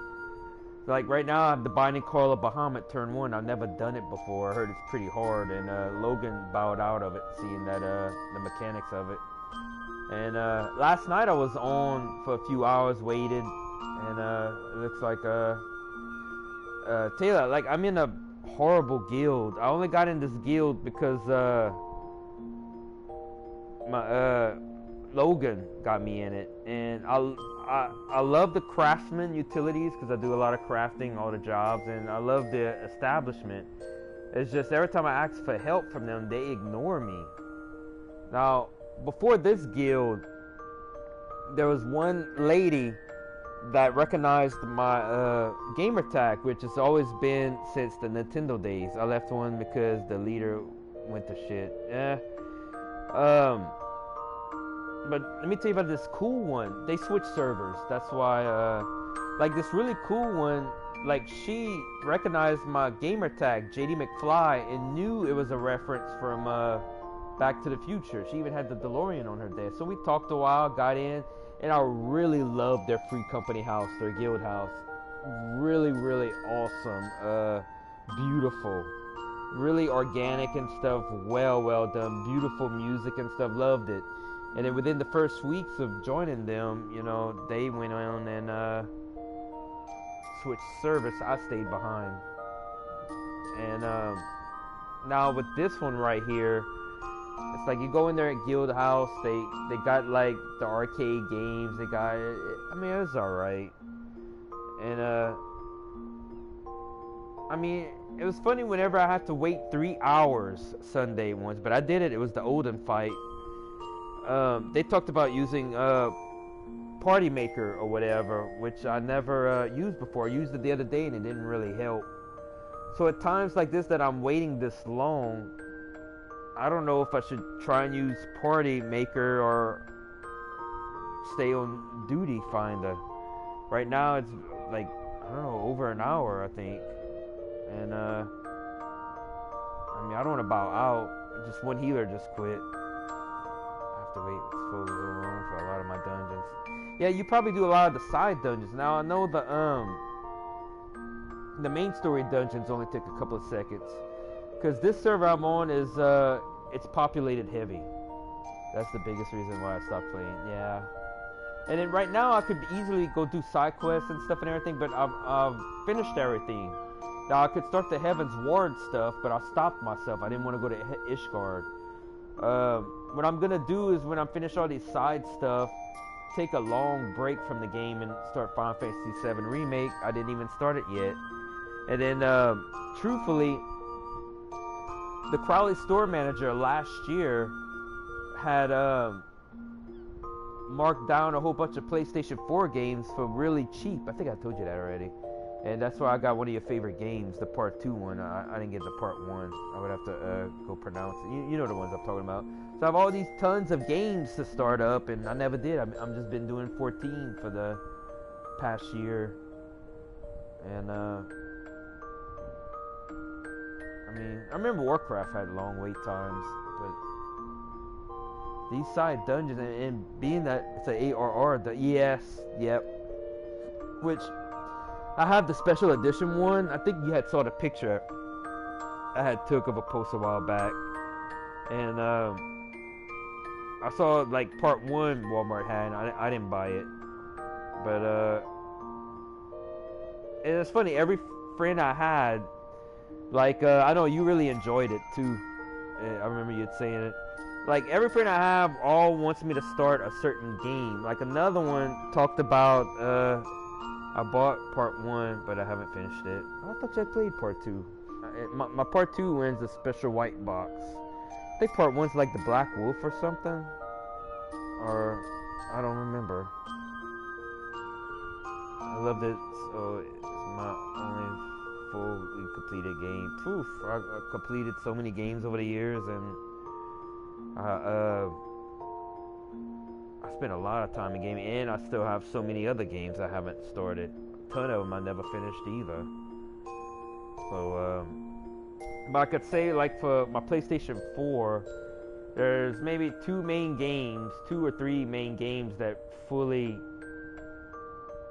like right now I have the Binding Coil of Bahamut turn 1. I've never done it before. I heard it's pretty hard, and Logan bowed out of it, seeing that the mechanics of it. And last night I was on for a few hours, waited, and it looks like Taylor, like I'm in a horrible guild. I only got in this guild because my Logan got me in it, and I love the craftsman utilities because I do a lot of crafting, all the jobs, and I love the establishment. It's just every time I ask for help from them, they ignore me. Now, before this guild, there was one lady that recognized my gamer tag, which has always been since the Nintendo days. I left one because the leader went to shit. But let me tell you about this cool one. They switched servers. That's why, like this really cool one, like she recognized my gamer tag, JD McFly, and knew it was a reference from Back to the Future. She even had the DeLorean on her desk. So we talked a while, got in, And I really love their free company house, their guild house. Really, really awesome. Beautiful. Really organic and stuff. Well done. Beautiful music and stuff. Loved it. And then within the first weeks of joining them, you know, they went on and switched service. I stayed behind. And now with this one right here, it's like you go in there at Guild House, they got like the arcade games, they got, I mean, it was alright. And I mean, it was funny whenever I had to wait 3 hours Sunday once, but I did it. It was the Olden fight. They talked about using Party Maker or whatever, which I never used before. I used it the other day and it didn't really help. So at times like this that I'm waiting this long, I don't know if I should try and use Party Maker or stay on Duty Finder. Right now it's like, I don't know, over an hour I think. And I mean, I don't want to bow out. Just one healer just quit. I have to wait so long for a lot of my dungeons. Yeah, you probably do a lot of the side dungeons. Now I know the main story dungeons only take a couple of seconds. Because this server I'm on is it's populated heavy. That's the biggest reason why I stopped playing. Yeah. And then right now I could easily go do side quests and stuff and everything, but I've finished everything. Now I could start the Heaven's Ward stuff, but I stopped myself. I didn't want to go to Ishgard. What I'm gonna do is when I'm finished all these side stuff, take a long break from the game and start Final Fantasy VII Remake. I didn't even start it yet. And then, truthfully, the Crowley store manager last year had marked down a whole bunch of PlayStation 4 games for really cheap. I think I told you that already. And that's why I got one of your favorite games, the Part 2 one. I didn't get the Part 1. I would have to go pronounce it. You know the ones I'm talking about. So I have all these tons of games to start up, and I never did. I'm just been doing 14 for the past year. And, I mean, I remember Warcraft had long wait times, but these side dungeons, and being that it's an ARR, the ES, yep, which I have the special edition one. I think you had saw the picture I had took of a post a while back, and I saw like Part 1 Walmart had, and I didn't buy it, but and it's funny, every friend I had, like, I know you really enjoyed it too. I remember you saying it. Like, every friend I have all wants me to start a certain game. Like, another one talked about, I bought Part 1, but I haven't finished it. I thought you had played Part 2. My Part 2 wins the special white box. I think Part 1's like the Black Wolf or something. Or, I don't remember. I loved it, so it's my only fully completed game. Poof, I completed so many games over the years, and I spent a lot of time in gaming, and I still have so many other games I haven't started. A ton of them I never finished either. So, but I could say, like, for my PlayStation 4, there's maybe 2 or 3 main games that fully,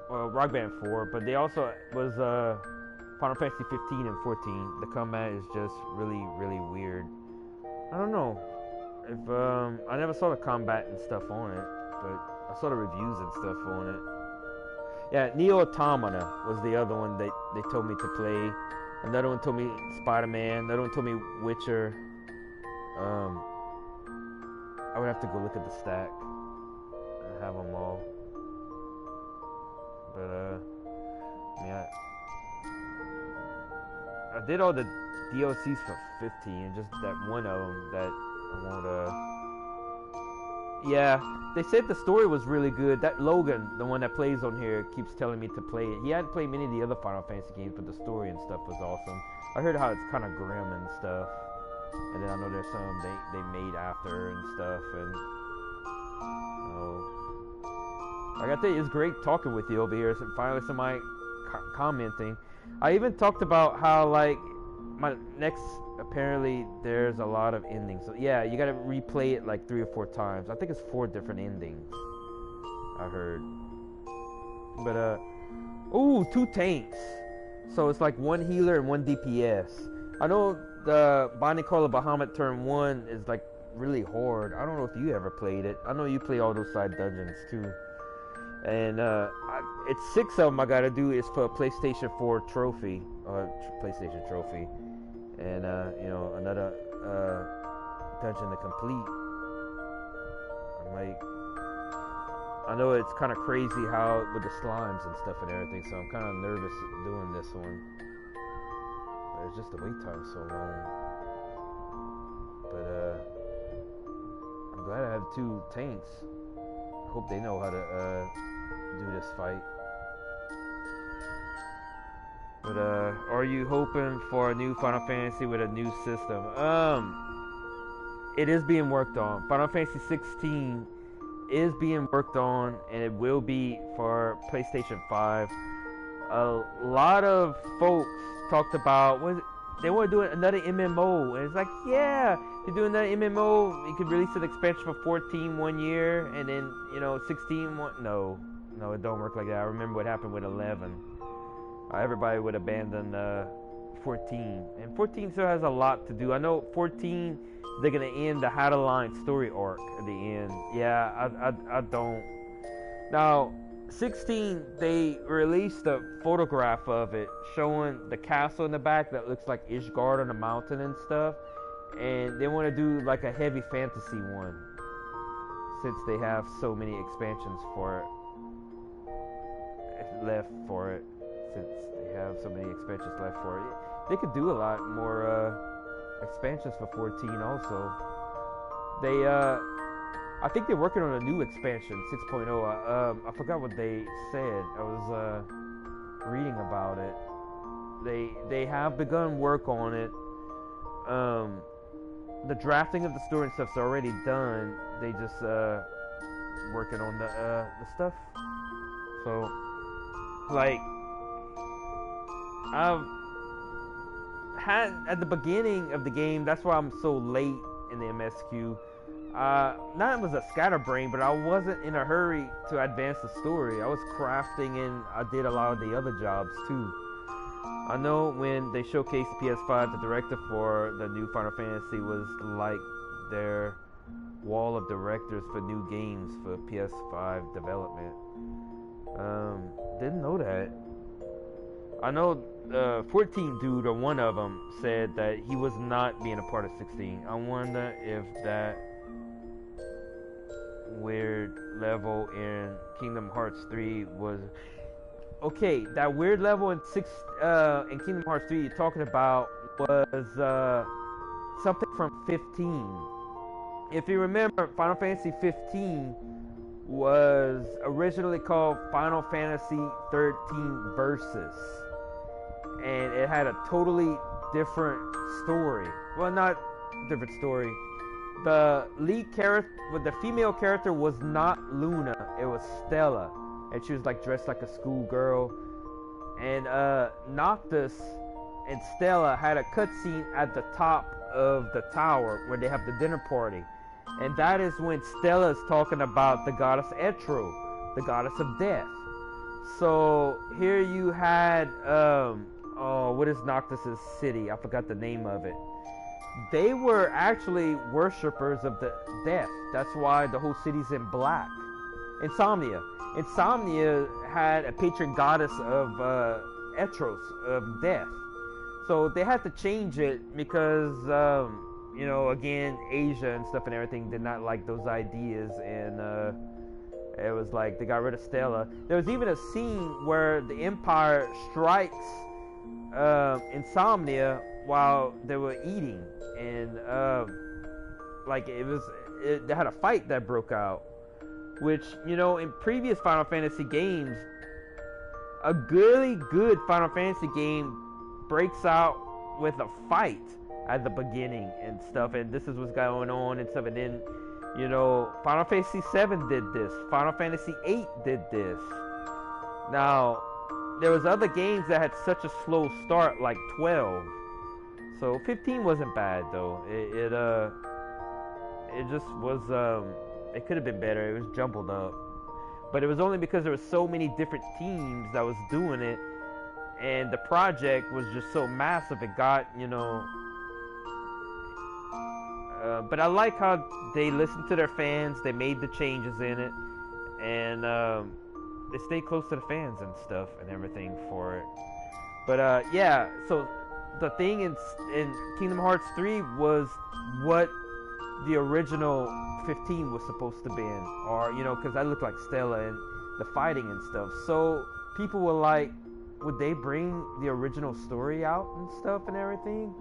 well, Rock Band 4, but they also was Final Fantasy 15 and 14. The combat is just really, really weird. I don't know if I never saw the combat and stuff on it, but I saw the reviews and stuff on it. Yeah, Neo Automata was the other one they told me to play. Another one told me Spider-Man. Another one told me Witcher. I would have to go look at the stack and have them all. But yeah, I did all the DLCs for 15, and just that one of them that I won't, yeah, they said the story was really good. That Logan, the one that plays on here, keeps telling me to play it. He hadn't played many of the other Final Fantasy games, but the story and stuff was awesome. I heard how it's kind of grim and stuff, and then I know there's some they made after and stuff, and like I tell you, it's great talking with you over here. So finally somebody commenting. I even talked about how, like, my next, apparently there's a lot of endings. So yeah, you gotta replay it like 3 or 4 times. I think it's 4 different endings. I heard. But ooh, 2 tanks. So it's like 1 healer and 1 DPS. I know the Binding Coil of Bahamut turn 1 is like really hard. I don't know if you ever played it. I know you play all those side dungeons too. And it's 6 of them I gotta do is for a PlayStation 4 trophy, PlayStation trophy, and you know, another dungeon to complete. I'm like, I know it's kind of crazy how with the slimes and stuff and everything, so I'm kind of nervous doing this one. But it's just the wait time so long. But I'm glad I have 2 tanks. I hope they know how to do this fight. But are you hoping for a new Final Fantasy with a new system? It is being worked on. Final Fantasy 16 is being worked on, and it will be for PlayStation 5. A lot of folks talked about they want to do another MMO, and it's like, yeah, to do another MMO, you could release an expansion for 14 one year, and then, you know, 16 one. No, it don't work like that. I remember what happened with 11. Everybody would abandon 14, and 14 still has a lot to do. I know 14, they're gonna end the Hadaline story arc at the end. Yeah, I don't. Now, 16, they released a photograph of it showing the castle in the back that looks like Ishgard on the mountain and stuff, and they want to do like a heavy fantasy one since they have so many expansions for it left for it. Since they have so many expansions left for it, they could do a lot more expansions for 14 also. They I think they're working on a new expansion, 6.0. I forgot what they said. I was reading about it. They have begun work on it. The drafting of the story and stuff's already done. They just working on the stuff. So, like, I've had at the beginning of the game. That's why I'm so late in the MSQ. Not it was a scatterbrain, but I wasn't in a hurry to advance the story. I was crafting, and I did a lot of the other jobs too. I know when they showcased the PS5, the director for the new Final Fantasy was like their wall of directors for new games for PS5 development. Didn't know that. I know 14 dude, or one of them, said that he was not being a part of 16. I wonder if that weird level in Kingdom Hearts 3 was okay. That weird level in Kingdom Hearts 3 you're talking about was something from 15. If you remember, Final Fantasy 15 was originally called Final Fantasy 13 Versus, and it had a totally different story. Well, not different story. The lead character, the female character, was not Luna. It was Stella, and she was like dressed like a schoolgirl. And Noctis and Stella had a cutscene at the top of the tower where they have the dinner party, and that is when Stella's talking about the goddess Etro, the goddess of death. So here you had what is Noctis's city? I forgot the name of it. They were actually worshippers of the death. That's why the whole city's in black. Insomnia had a patron goddess of Etros, of death. So they had to change it because, you know, again, Asia and stuff and everything did not like those ideas, and it was like they got rid of Stella. There was even a scene where the Empire strikes Insomnia while they were eating, and like they had a fight that broke out, which, you know, in previous Final Fantasy games, a really good Final Fantasy game breaks out with a fight at the beginning and stuff, and this is what's going on and stuff. And then, you know, Final Fantasy 7 did this, Final Fantasy 8 did this. Now, there was other games that had such a slow start, like 12. So 15 wasn't bad though. It just was. It could have been better. It was jumbled up. But it was only because there was so many different teams that was doing it, and the project was just so massive. It got, you know. But I like how they listened to their fans. They made the changes in it, and they stayed close to the fans and stuff and everything for it. But yeah, so the thing in Kingdom Hearts 3 was what the original 15 was supposed to be in, or you know, because I look like Stella and the fighting and stuff. So people were like, would they bring the original story out and stuff and everything?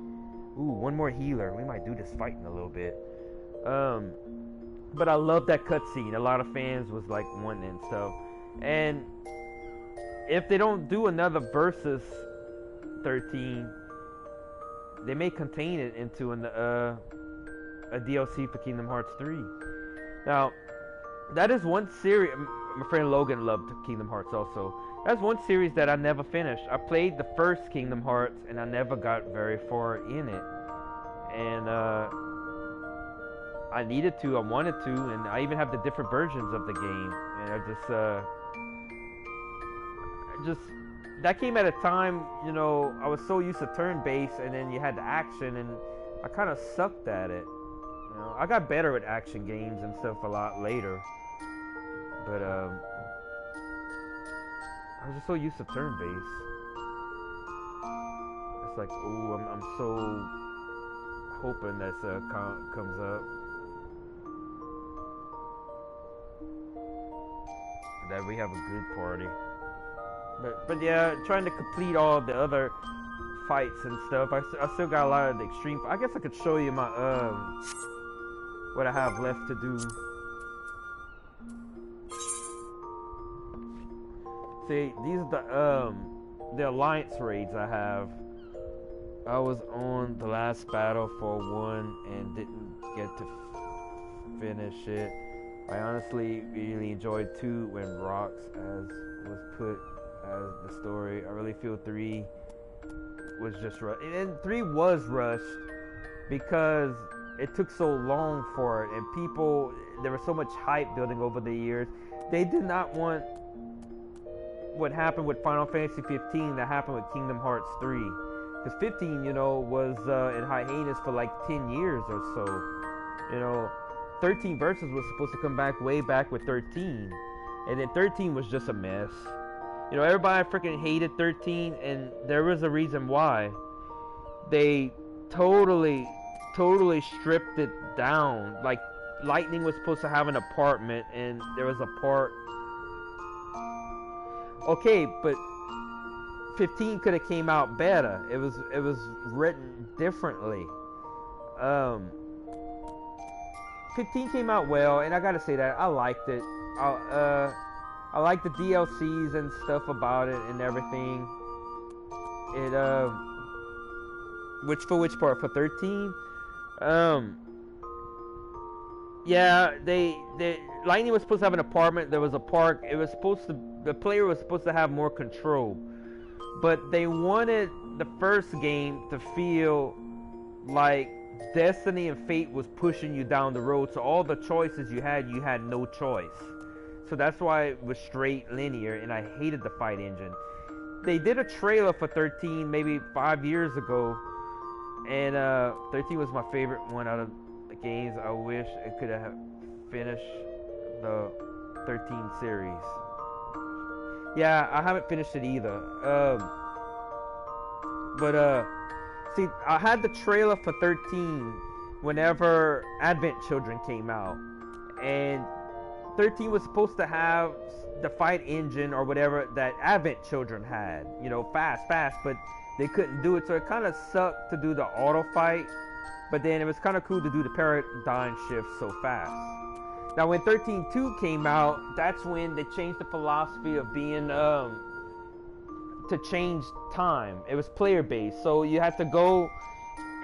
Ooh, one more healer. We might do this fight in a little bit. But I love that cutscene. A lot of fans was like wanting it and stuff. And if they don't do another Versus 13, they may contain it into a DLC for Kingdom Hearts 3. Now, that is one series. My friend Logan loved Kingdom Hearts also. That's one series that I never finished. I played the first Kingdom Hearts and I never got very far in it. And I needed to, I wanted to, and I even have the different versions of the game. And I just that came at a time, you know, I was so used to turn-based, and then you had the action, and I kind of sucked at it. You know, I got better at action games and stuff a lot later. But I was just so used to turn-based. It's like, oh, I'm so hoping that comes up. That we have a good party. But yeah, trying to complete all the other fights and stuff. I still got a lot of the extreme. I guess I could show you my what I have left to do. See, these are the alliance raids I have. I was on the last battle for 1 and didn't get to finish it. I honestly really enjoyed 2 when Rocks was put as the story. I really feel 3 was just rushed. And 3 was rushed because it took so long for it, and people, there was so much hype building over the years. They did not want what happened with Final Fantasy 15 that happened with Kingdom Hearts 3. Because 15, you know, was in hiatus for like 10 years or so. You know, 13 Versus was supposed to come back way back with 13. And then 13 was just a mess. You know, everybody freaking hated 13, and there was a reason why. They totally stripped it down. Like, Lightning was supposed to have an apartment, and there was a part... Okay, but 15 could have came out better. It was written differently. 15 came out well, and I gotta say that I liked it. I like the DLCs and stuff about it and everything. It which part? For 13? Yeah, Lightning was supposed to have an apartment. There was a park. It was supposed to, the player was supposed to have more control. But they wanted the first game to feel like Destiny and Fate was pushing you down the road. So all the choices you had no choice. So that's why it was straight linear, and I hated the fight engine. They did a trailer for 13 maybe 5 years ago, and 13 was my favorite one out of the games. I wish it could have finished the 13 series. Yeah, I haven't finished it either. See, I had the trailer for 13 whenever Advent Children came out, and 13 was supposed to have the fight engine or whatever that Advent Children had, you know, fast, but they couldn't do it, so it kind of sucked to do the auto fight, but then it was kind of cool to do the paradigm shift so fast. Now when 13.2 came out, that's when they changed the philosophy of being to change time. It was player based, so you had to go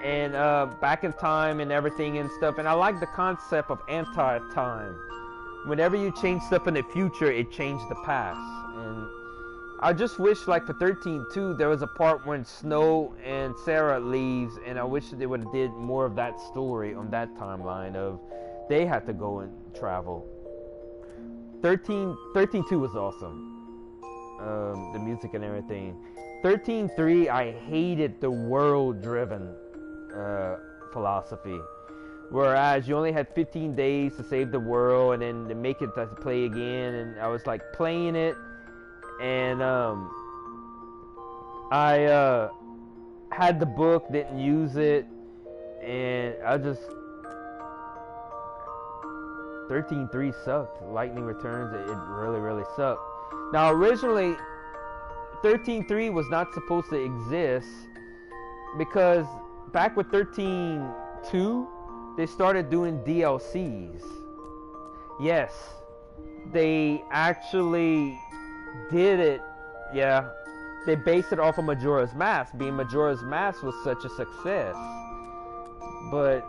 and back in time and everything and stuff, and I like the concept of anti-time. Whenever you change stuff in the future, it changed the past. And I just wish, like for 13.2, there was a part when Snow and Sarah leaves, and I wish they would have did more of that story on that timeline of they had to go and travel. 13.2 was awesome. The music and everything. 13.3, I hated the world-driven philosophy. Whereas you only had 15 days to save the world and then to make it to play again. And I was like playing it, and I had the book, didn't use it, and I just 13.3 sucked. Lightning Returns, it really sucked. Now originally 13.3 was not supposed to exist because back with 13.2 they started doing DLCs. Yes, they actually did it. Yeah, they based it off of Majora's Mask, being Majora's Mask was such a success. But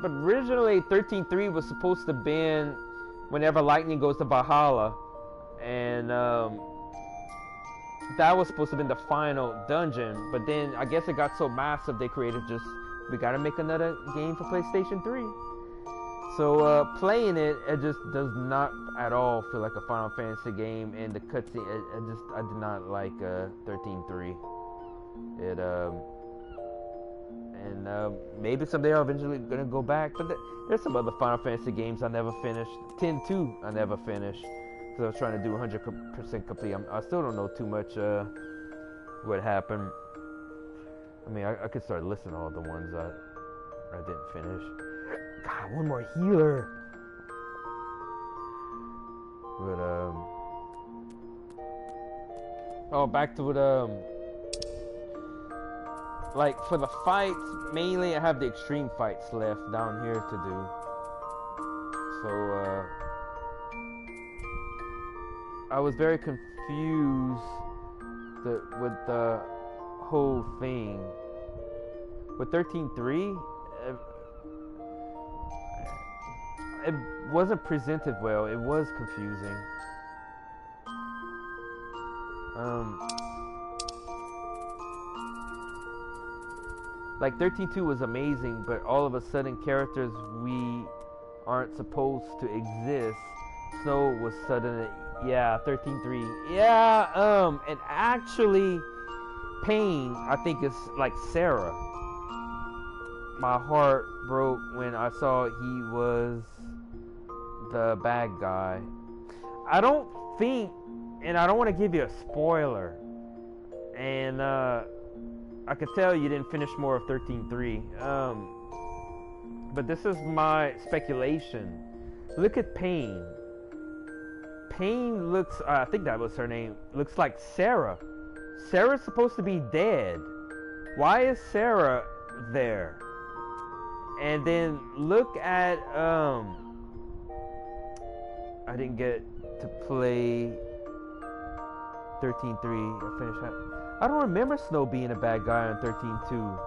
originally 13.3 was supposed to be whenever Lightning goes to Valhalla, and that was supposed to be the final dungeon. But then I guess it got so massive they created we gotta make another game for PlayStation 3. So playing it just does not at all feel like a Final Fantasy game, and the cutscene, I did not like 13.3. Maybe someday I'm eventually gonna go back, but there's some other Final Fantasy games I never finished. 10.2 I never finished, because I was trying to do 100% complete. I still don't know too much what happened. I mean, I could start listing all the ones I didn't finish. God, one more healer. But oh, back to what like for the fights, mainly I have the extreme fights left down here to do. So I was very confused with the whole thing. With 13.3, it wasn't presented well. It was confusing. Like 13.2 was amazing, but all of a sudden characters we aren't supposed to exist. Snow was suddenly, yeah, 13.3. Yeah, and actually Pain, I think, is like Sarah. My heart broke when I saw he was the bad guy. I don't think, and I don't want to give you a spoiler, and I could tell you didn't finish more of 13.3, but this is my speculation. Look at Pain. Pain looks, I think that was her name, looks like Sarah. Sarah's supposed to be dead. Why is Sarah there? And then look at I didn't get to play 13.3. I finished that. I don't remember Snow being a bad guy on 13.2.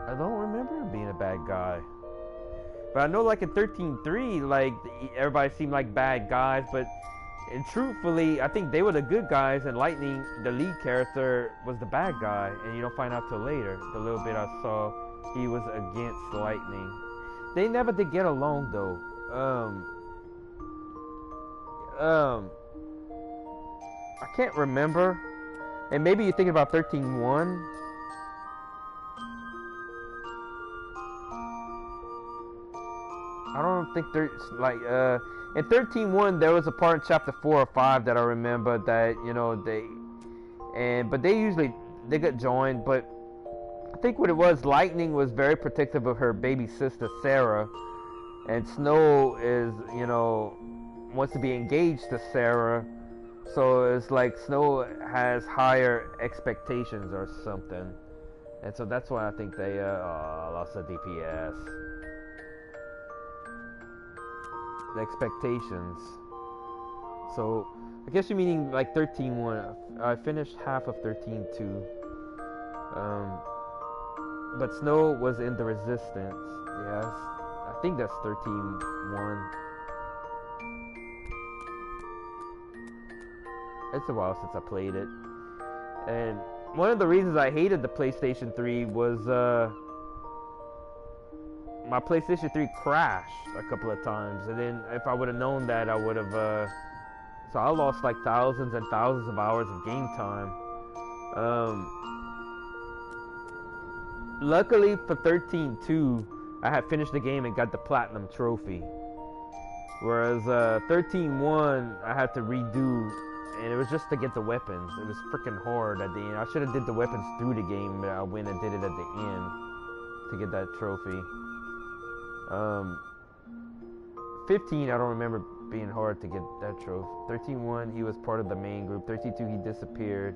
I don't remember him being a bad guy. But I know, like in 13.3, like everybody seemed like bad guys, and truthfully, I think they were the good guys, and Lightning, the lead character, was the bad guy, and you don't find out till later. The little bit I saw, he was against Lightning. They never did get along though. I can't remember, and maybe you're thinking about 13.1. I don't think there's like in 13.1 there was a part in chapter 4 or 5 that I remember that, you know, but they usually got joined. But I think what it was, Lightning was very protective of her baby sister Sarah, and Snow is, you know, wants to be engaged to Sarah, so it's like Snow has higher expectations or something, and so that's why I think they I lost a DPS. The expectations. So I guess you're meaning like 13.1. I finished half of 13.2. But Snow was in the Resistance. Yes, I think that's 13.1. It's a while since I played it, and one of the reasons I hated the PlayStation 3 was my PlayStation 3 crashed a couple of times, and then if I would have known that, I would have so I lost like thousands and thousands of hours of game time. Luckily for 13.2, I had finished the game and got the platinum trophy, whereas 13.1 I had to redo, and it was just to get the weapons. It was freaking hard at the end. I should have did the weapons through the game, but I went and did it at the end to get that trophy. 15, I don't remember being hard to get that trophy. 13.1, he was part of the main group. 13.2, he disappeared,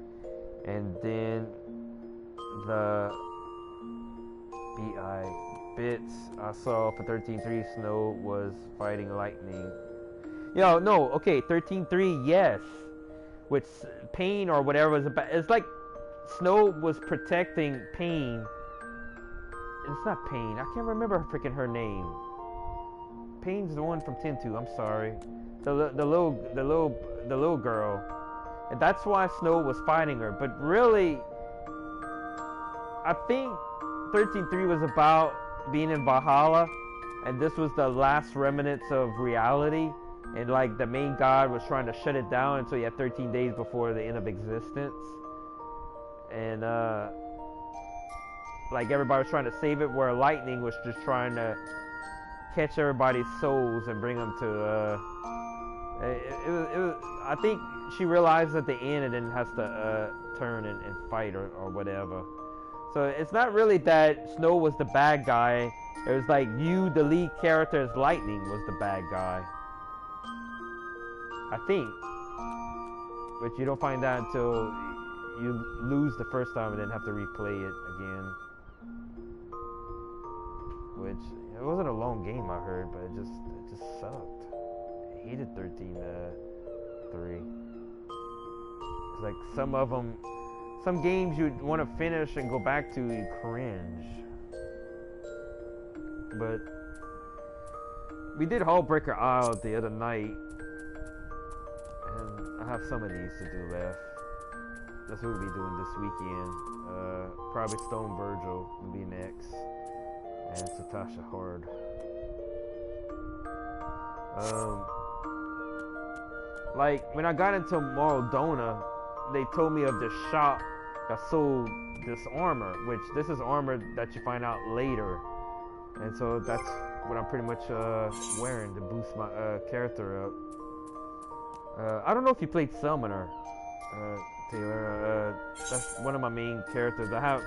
and then the BI bits I saw for 13.3, Snow was fighting lightning. Yo, no, okay, 13.3, yes. With Pain or whatever was about. It's like Snow was protecting Pain. It's not Pain. I can't remember her name. Pain's the one from 10.2. I'm sorry. The little girl. And that's why Snow was fighting her. But really, I think 13.3 was about being in Valhalla, and this was the last remnants of reality. And like the main god was trying to shut it down until you had 13 days before the end of existence. And like everybody was trying to save it, where lightning was just trying to catch everybody's souls and bring them to it was I think she realized at the end and then has to turn and fight or whatever. So it's not really that Snow was the bad guy. It was like you, the lead character as Lightning, was the bad guy, I think. But you don't find out until you lose the first time and then have to replay it again. Which, it wasn't a long game, I heard, but it just sucked. I hated 13.3. It's like some of them, some games you'd want to finish and go back to, you cringe. But we did Hullbreaker Isle the other night, and I have some of these to do left. That's what we'll be doing this weekend. Probably Stone Virgil will be next, and Satasha Hard. Like when I got into Moldona, they told me of this shop that sold this armor, which this is armor that you find out later, and so that's what I'm pretty much wearing to boost my character up. I don't know if you played Summoner, Taylor. That's one of my main characters. I have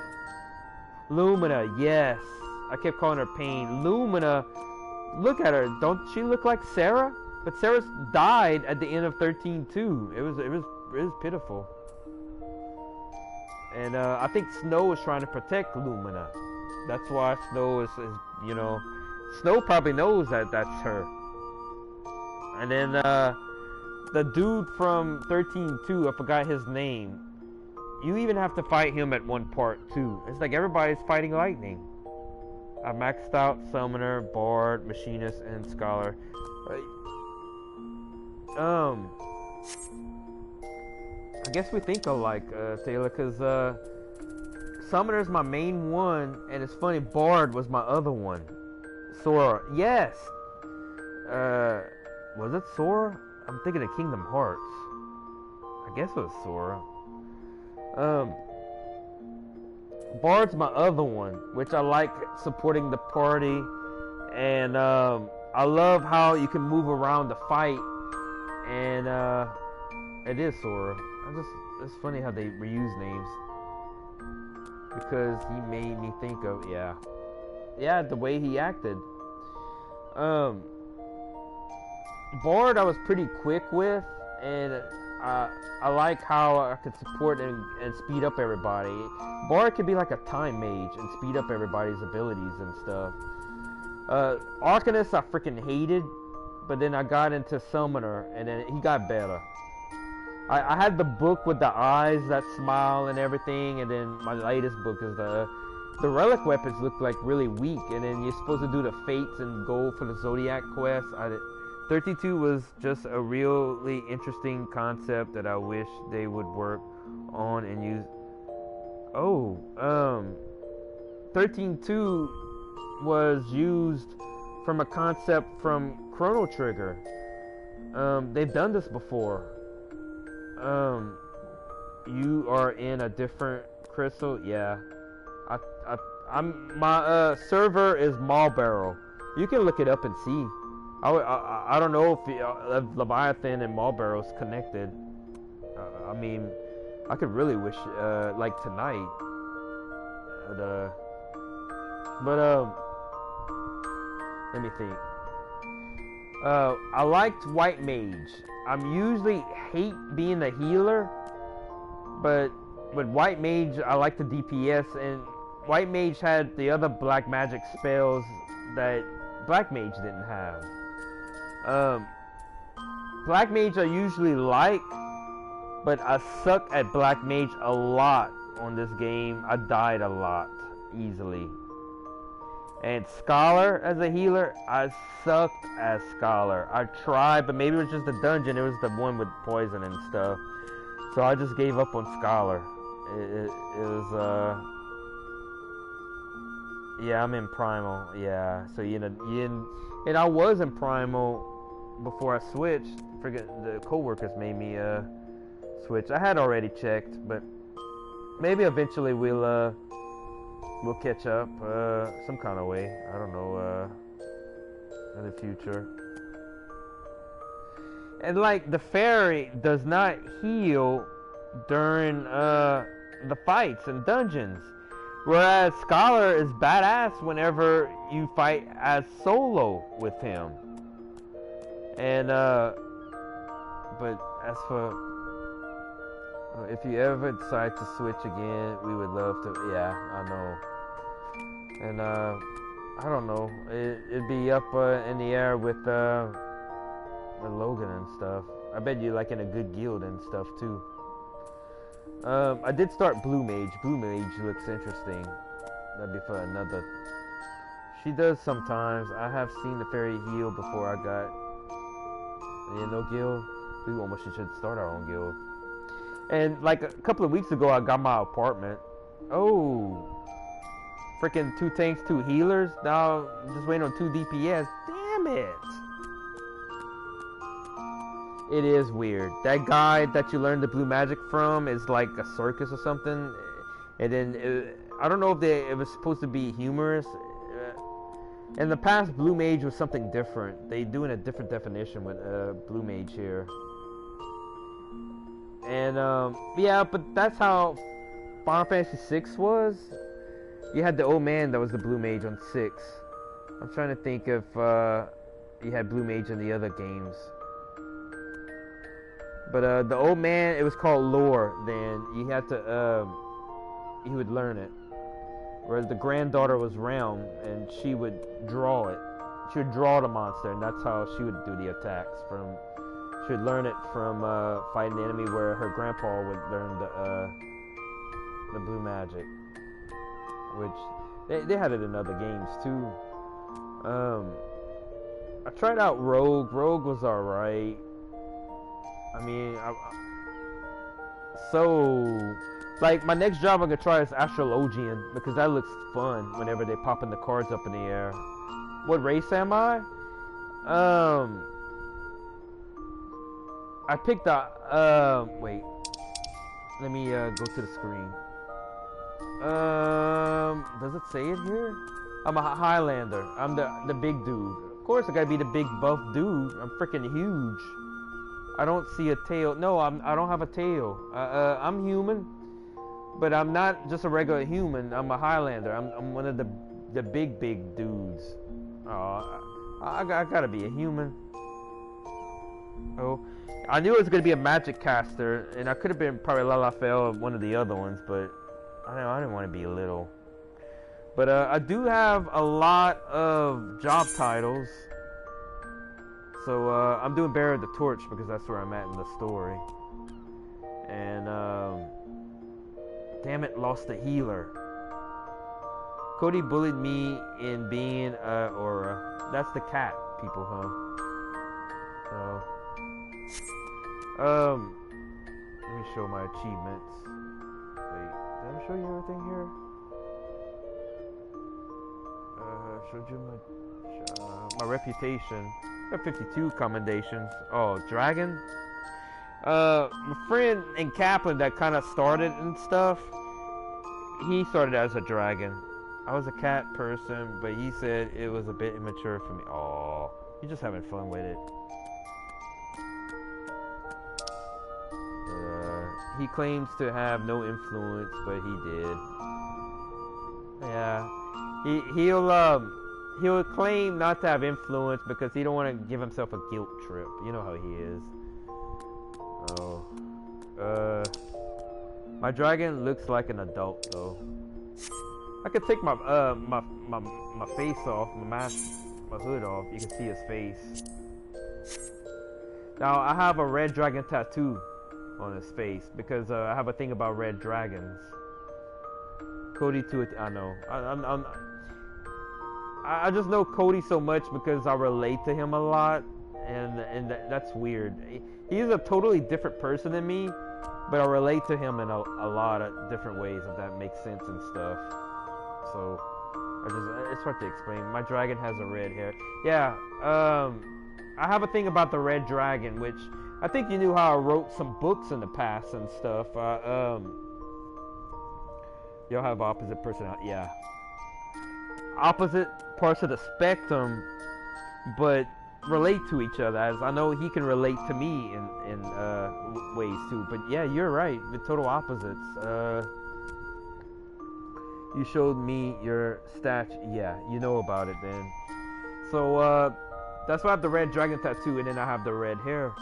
Lumina. Yes, I kept calling her Pain. Lumina. Look at her. Don't she look like Sarah? But Sarah died at the end of 13.2. It was pitiful. And I think Snow is trying to protect Lumina. That's why Snow is you know, Snow probably knows that that's her. And then the dude from 13.2, I forgot his name. You even have to fight him at one part too. It's like everybody's fighting Lightning. I maxed out Summoner, Bard, Machinist, and Scholar. I guess we think alike, Taylor, because Summoner's my main one, and it's funny, Bard was my other one. Sora, yes! Was it Sora? I'm thinking of Kingdom Hearts. I guess it was Sora. Bard's my other one, which I like supporting the party, and I love how you can move around the fight, and it is Sora. It's funny how they reuse names, because he made me think of, yeah, the way he acted. Bard I was pretty quick with, and I like how I could support and speed up everybody. Bard could be like a time mage and speed up everybody's abilities and stuff. Arcanist I freaking hated, but then I got into Summoner, and then he got better. I had the book with the eyes that smile and everything, and then my latest book is the relic weapons look like really weak, and then you're supposed to do the fates and go for the Zodiac quest. 13.2 was just a really interesting concept that I wish they would work on and use. Oh, 13.2 was used from a concept from Chrono Trigger. They've done this before. You are in a different crystal. Yeah, my server is Marlboro. You can look it up and see. I don't know if Leviathan and Marlboro's connected. I mean, I could really wish like tonight. But let me think. I liked White Mage. I'm usually hate being a healer, but with White Mage, I like the DPS, and White Mage had the other black magic spells that Black Mage didn't have. Black Mage I usually like, but I suck at Black Mage a lot on this game. I died a lot, easily. And Scholar as a healer, I sucked as Scholar. I tried, but maybe it was just the dungeon. It was the one with poison and stuff. So I just gave up on Scholar. It was, yeah, I'm in Primal, yeah. So, and I was in Primal before I switched. Forget, the co-workers made me, switch. I had already checked, but maybe eventually we'll catch up, some kind of way. I don't know, in the future. And like, the fairy does not heal during, the fights and dungeons. Whereas Scholar is badass whenever you fight as solo with him. And, but as for, if you ever decide to switch again, we would love to. Yeah, I know. And I don't know. It'd be up in the air with Logan and stuff. I bet you like in a good guild and stuff too. I did start Blue Mage. Blue Mage looks interesting. That'd be for another. She does sometimes. I have seen the fairy heal before I got. No guild. We almost should start our own guild. And like a couple of weeks ago, I got my apartment. Oh, freaking 2 tanks, 2 healers. Now I'm just waiting on 2 DPS. Damn it! It is weird. That guy that you learned the blue magic from is like a circus or something. And then I don't know if it was supposed to be humorous. In the past, Blue Mage was something different. They doing a different definition with Blue Mage here. And yeah, but that's how Final Fantasy VI was. You had the old man that was the Blue Mage on 6. I'm trying to think if you had Blue Mage in the other games. But the old man, it was called lore. Then you had to, he would learn it. Whereas the granddaughter was Realm, and she would draw it. She would draw the monster, and that's how she would do the attacks. She would learn it from fighting the enemy, where her grandpa would learn the blue magic. Which they had it in other games too. I tried out Rogue. Rogue was alright. I mean, so like my next job I'm gonna try is Astrologian, because that looks fun whenever they popping the cards up in the air. What race am I? I picked the wait. Let me go to the screen. Does it say it here? I'm a Highlander. I'm the big dude. Of course I gotta be the big buff dude. I'm freaking huge. I don't see a tail. No, I don't have a tail. I'm human, but I'm not just a regular human. I'm a Highlander. I'm one of the big dudes. I gotta be a human. Oh, I knew it was gonna be a magic caster, and I could have been probably Lalafell or one of the other ones, but I didn't want to be little. But I do have a lot of job titles. So I'm doing Bearer of the Torch because that's where I'm at in the story. And damn it, lost the healer. Cody bullied me in being Aura. That's the cat people, huh? So let me show my achievements. Wait, Did I show you everything here? Showed you my reputation. I got 52 commendations. Oh, dragon? My friend in Kaplan that kind of started and stuff, he started as a dragon. I was a cat person, but he said it was a bit immature for me. Oh, you're just having fun with it. He claims to have no influence, but he did. Yeah, he'll claim not to have influence because he don't want to give himself a guilt trip. You know how he is. Oh, my dragon looks like an adult though. I could take my my face off, my mask, my hood off. You can see his face. Now I have a red dragon tattoo on his face because I have a thing about red dragons. Cody too. I know. I just know Cody so much because I relate to him a lot, and that's weird. He's a totally different person than me, but I relate to him in a lot of different ways, if that makes sense and stuff. So it's hard to explain. My dragon has a red hair. Yeah. I have a thing about the red dragon, which I think you knew how I wrote some books in the past and stuff. Y'all have opposite personality. Yeah. Opposite parts of the spectrum, but relate to each other, as I know he can relate to me in ways too. But yeah, you're right, the total opposites. You showed me your statue. Yeah, you know about it then. So that's why I have the red dragon tattoo, and then I have the red hair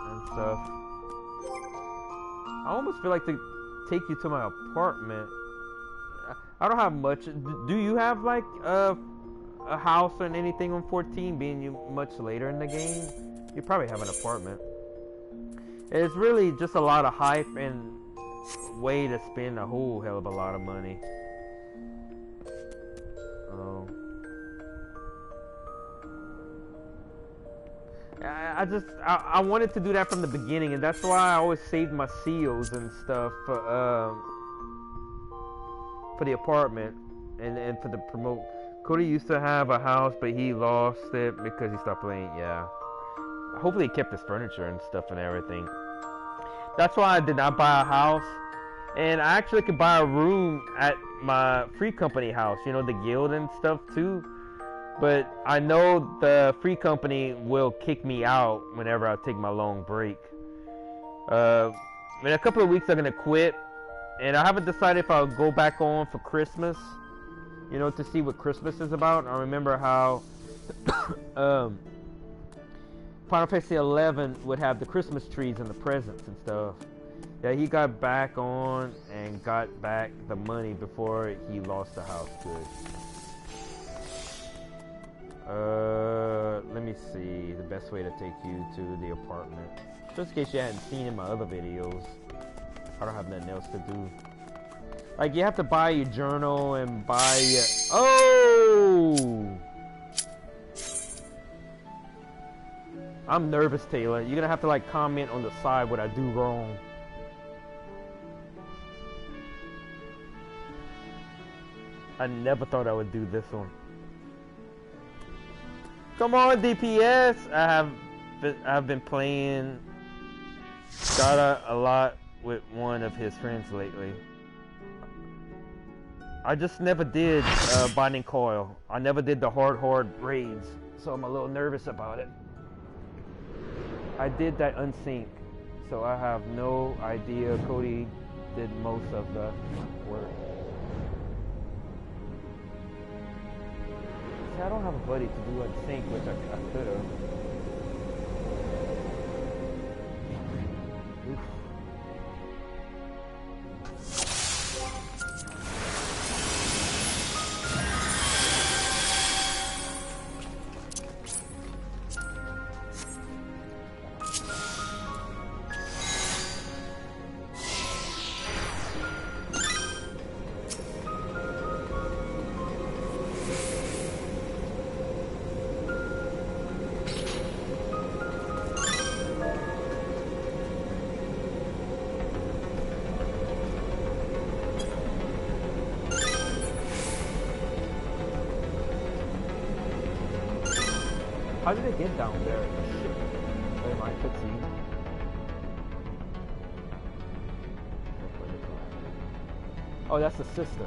and stuff. I almost feel like to take you to my apartment. I don't have much. Do you have like a house and anything on 14, being you much later in the game? You probably have an apartment. It's really just a lot of hype and way to spend a whole hell of a lot of money. Oh. I wanted to do that from the beginning, and that's why I always saved my seals and stuff for the apartment and for the promote. Cody used to have a house, but he lost it because he stopped playing. Yeah. Hopefully he kept his furniture and stuff and everything. That's why I did not buy a house. And I actually could buy a room at my free company house, you know, the guild and stuff too. But I know the free company will kick me out whenever I take my long break. In a couple of weeks I'm going to quit. And I haven't decided if I'll go back on for Christmas, you know, to see what Christmas is about. I remember how Final Fantasy 11 would have the Christmas trees and the presents and stuff. Yeah, he got back on and got back the money before he lost the house. Good. Let me see the best way to take you to the apartment. Just in case you hadn't seen in my other videos. I don't have nothing else to do. Like, you have to buy your journal and buy your... Oh! I'm nervous, Taylor. You're gonna have to, like, comment on the side what I do wrong. I never thought I would do this one. Come on, DPS! I've been playing Skada a lot with one of his friends lately. I just never did Binding Coil. I never did the hard raids, so I'm a little nervous about it. I did that unsync, so I have no idea. Cody did most of the work. See, I don't have a buddy to do unsync, which I could have. How did it get down there? Shit. Never mind, cutscene. Oh, that's the sister.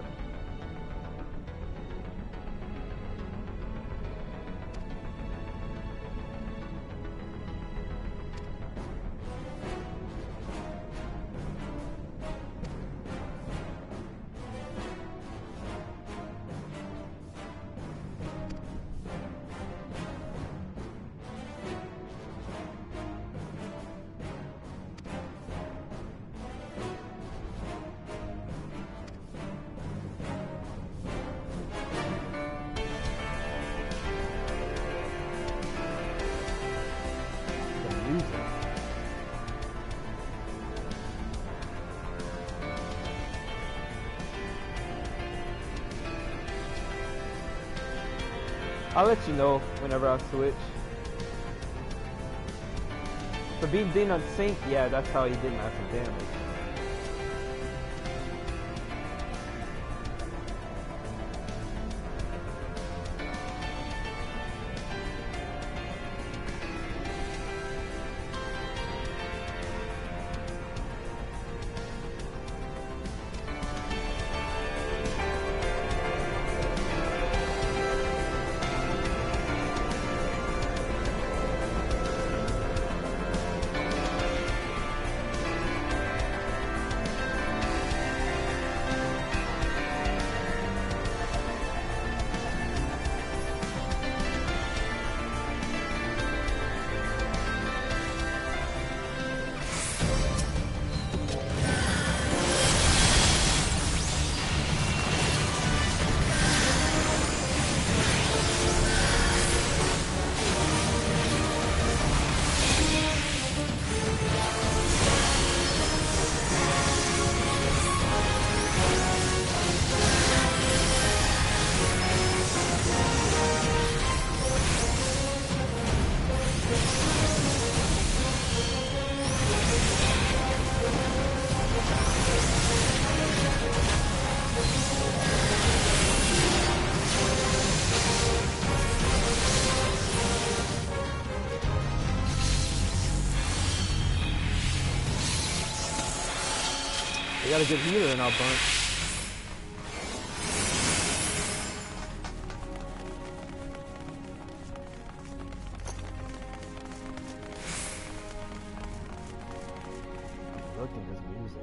I'll let you know whenever I switch. For being on sync, yeah, that's how he did massive damage. We got a good healer in our bunch. I'm looking at this music.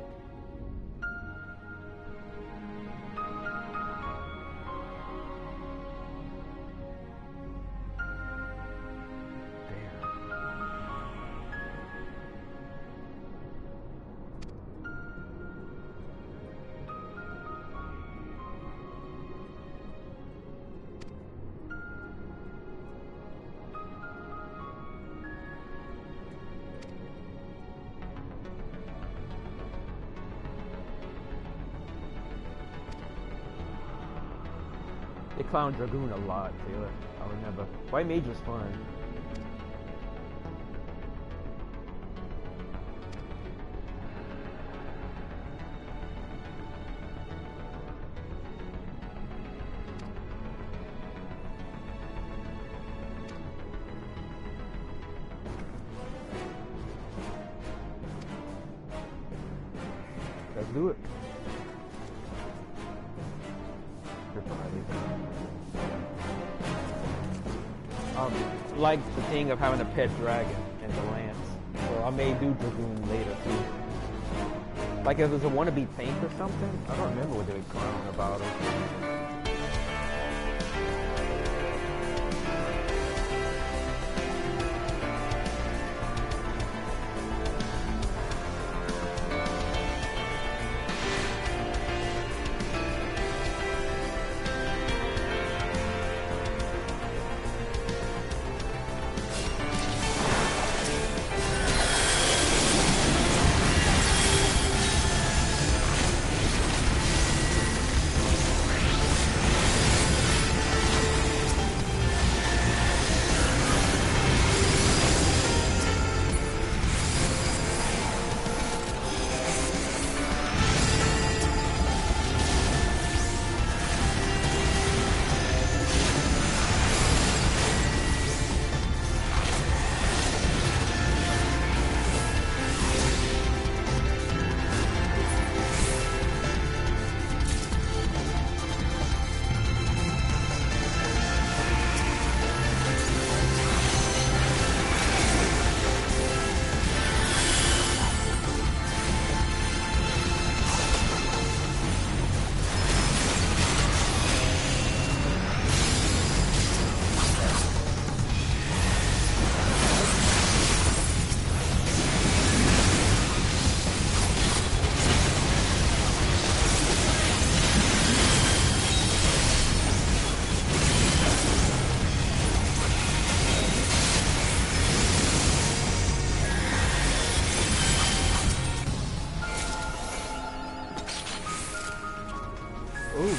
They clown Dragoon a lot, Taylor. I remember. White Mage was fun. Let's do it. Like the thing of having a pet dragon and the lance. So I may do Dragoon later too. Like if it was a wannabe tank or something. I don't remember what they were clowning about it.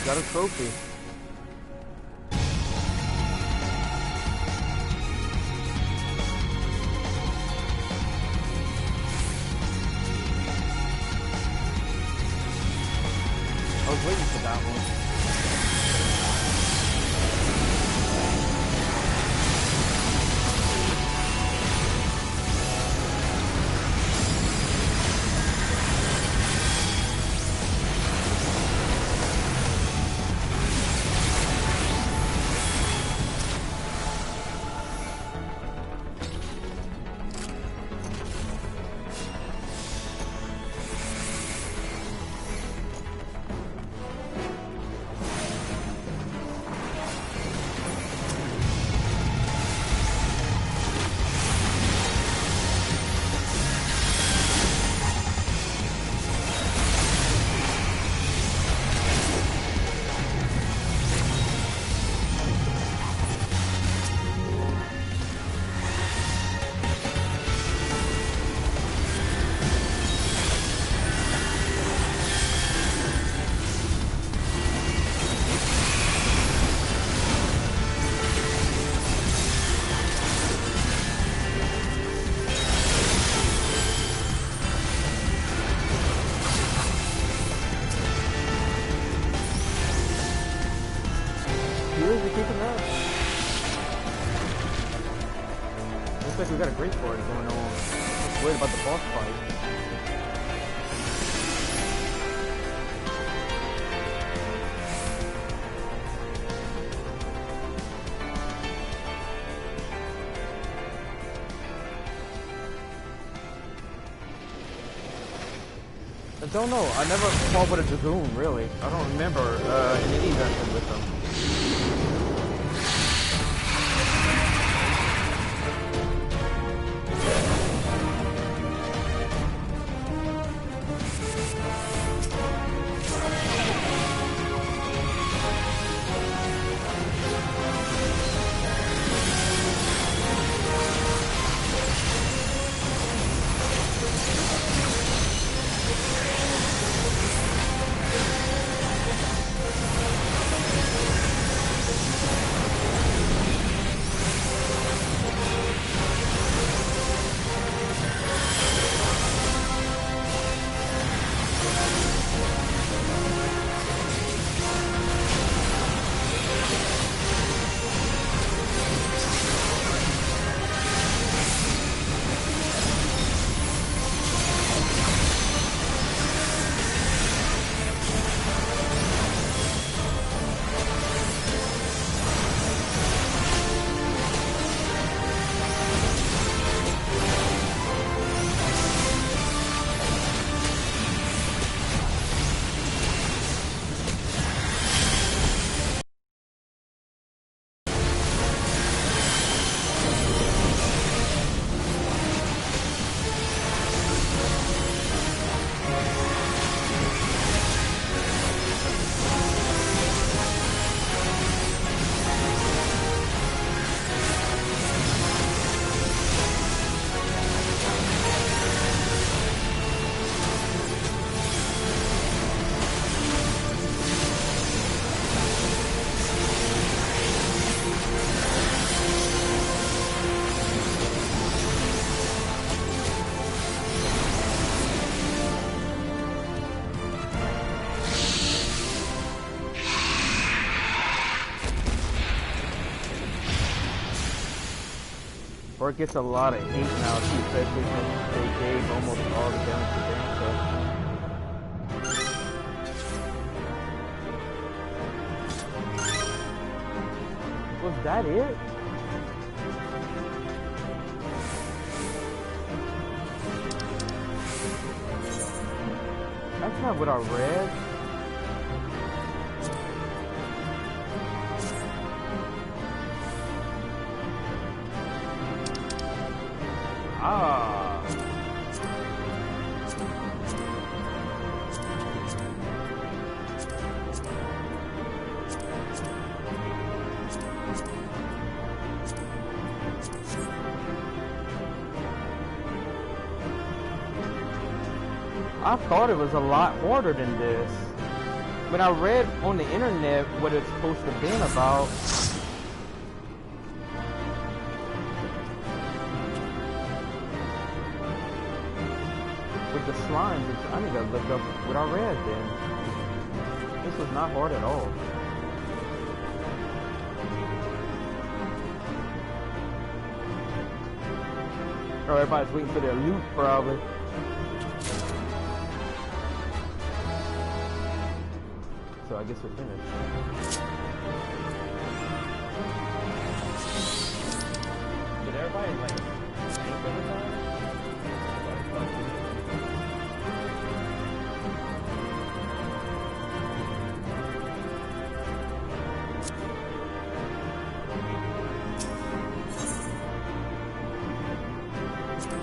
Got a trophy. I was waiting for that one. Looks like we got a great party going on. I'm just worried about the boss fight. I don't know. I never fought with a dragoon, really. I don't remember any events with them. Or it gets a lot of hate now too, especially since they gave almost all the damage to Danko. Was that it? That's not what I read. Ah. I thought it was a lot harder than this. When I read on the internet what it's supposed to be about, with the slimes, I need to look up what I read then. This was not hard at all. Oh, everybody's waiting for their loot, probably. So I guess we're finished. Did everybody like think of the time?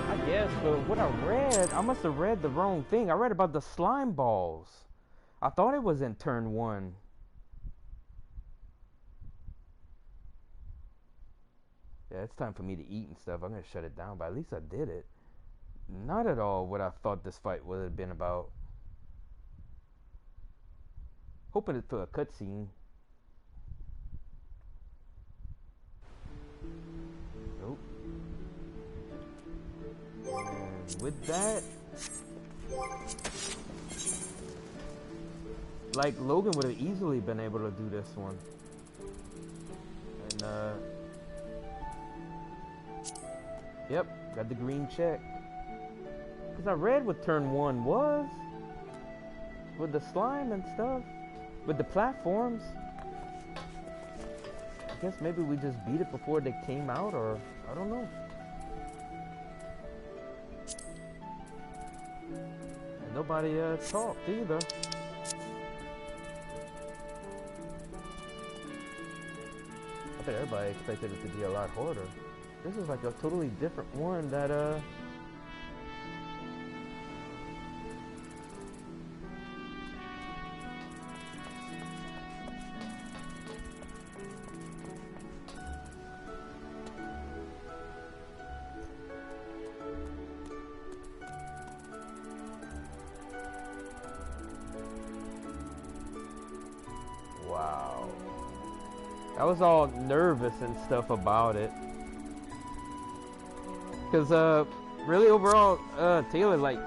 I guess, but what I read, I must have read the wrong thing. I read about the slime balls. I thought it was in turn 1. Yeah, it's time for me to eat and stuff. I'm gonna shut it down, but at least I did it. Not at all what I thought this fight would have been about. Hoping it's for a cutscene. Nope. And with that, like, Logan would have easily been able to do this one. And, yep, got the green check. Because I read what turn 1 was. With the slime and stuff. With the platforms. I guess maybe we just beat it before they came out, or I don't know. And nobody talked either. I bet everybody expected it to be a lot harder. This is like a totally different one that wow. I was all nervous and stuff about it. Because, really overall, Taylor, like,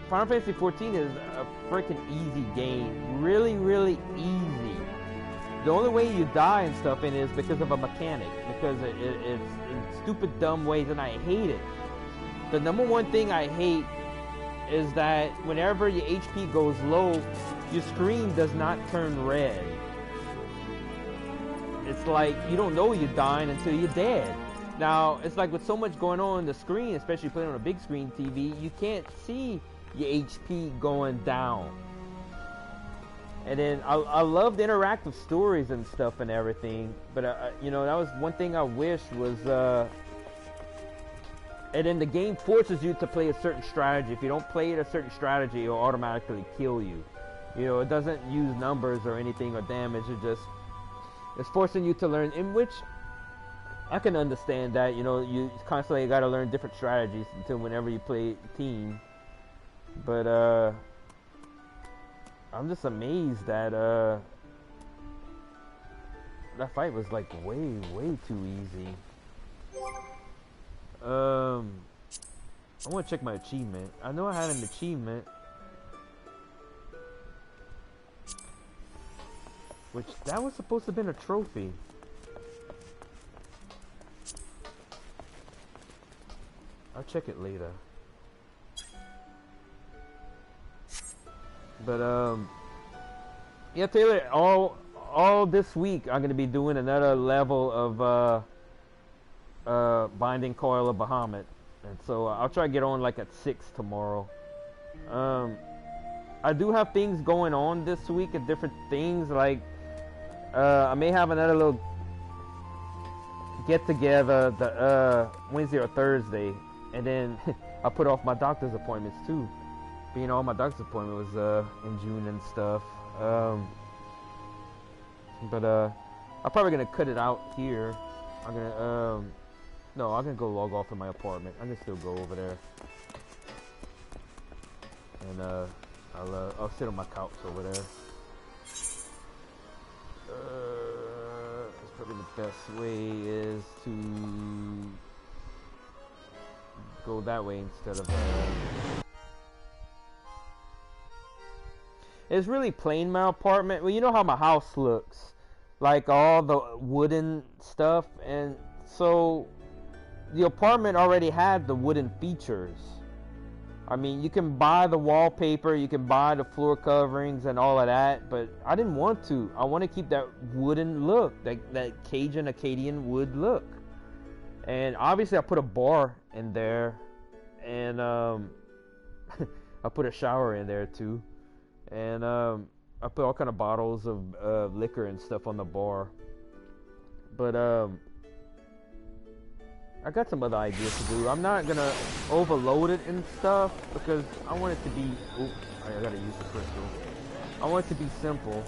Final Fantasy XIV is a freaking easy game. Really, really easy. The only way you die and stuff in it is because of a mechanic. Because it's in stupid, dumb ways, and I hate it. The number one thing I hate is that whenever your HP goes low, your screen does not turn red. It's like you don't know you're dying until you're dead. Now, it's like with so much going on the screen, especially playing on a big screen TV, you can't see your HP going down. And then I love the interactive stories and stuff and everything, but you know, that was one thing I wish was, and then the game forces you to play a certain strategy. If you don't play a certain strategy, it'll automatically kill you. You know, it doesn't use numbers or anything or damage. It's forcing you to learn, in which I can understand that. You know, you constantly got to learn different strategies until whenever you play team. But I'm just amazed that that fight was like way too easy. I want to check my achievement. I know I had an achievement, which that was supposed to have been a trophy. I'll check it later. But yeah, Taylor, all this week I'm gonna be doing another level of binding Coil of Bahamut, and so I'll try to get on like at 6 tomorrow. I do have things going on this week and different things, like I may have another little get together the Wednesday or Thursday, and then I put off my doctor's appointments too. But, you know, my doctor's appointment was in June and stuff. But I'm probably gonna cut it out here. I'm gonna no, I'm gonna go log off in my apartment. I'm gonna still go over there and I'll sit on my couch over there. It's probably the best way is to go that way instead of it's really plain, my apartment. Well, you know how my house looks, like all the wooden stuff, and so the apartment already had the wooden features. I mean, you can buy the wallpaper, you can buy the floor coverings and all of that, but I didn't want to. I want to keep that wooden look, that Cajun Acadian wood look. And obviously I put a bar in there, and I put a shower in there too. And I put all kind of bottles of liquor and stuff on the bar. But I got some other ideas to do. I'm not gonna overload it and stuff because I want it to be. Oops, I gotta use the crystal. I want it to be simple.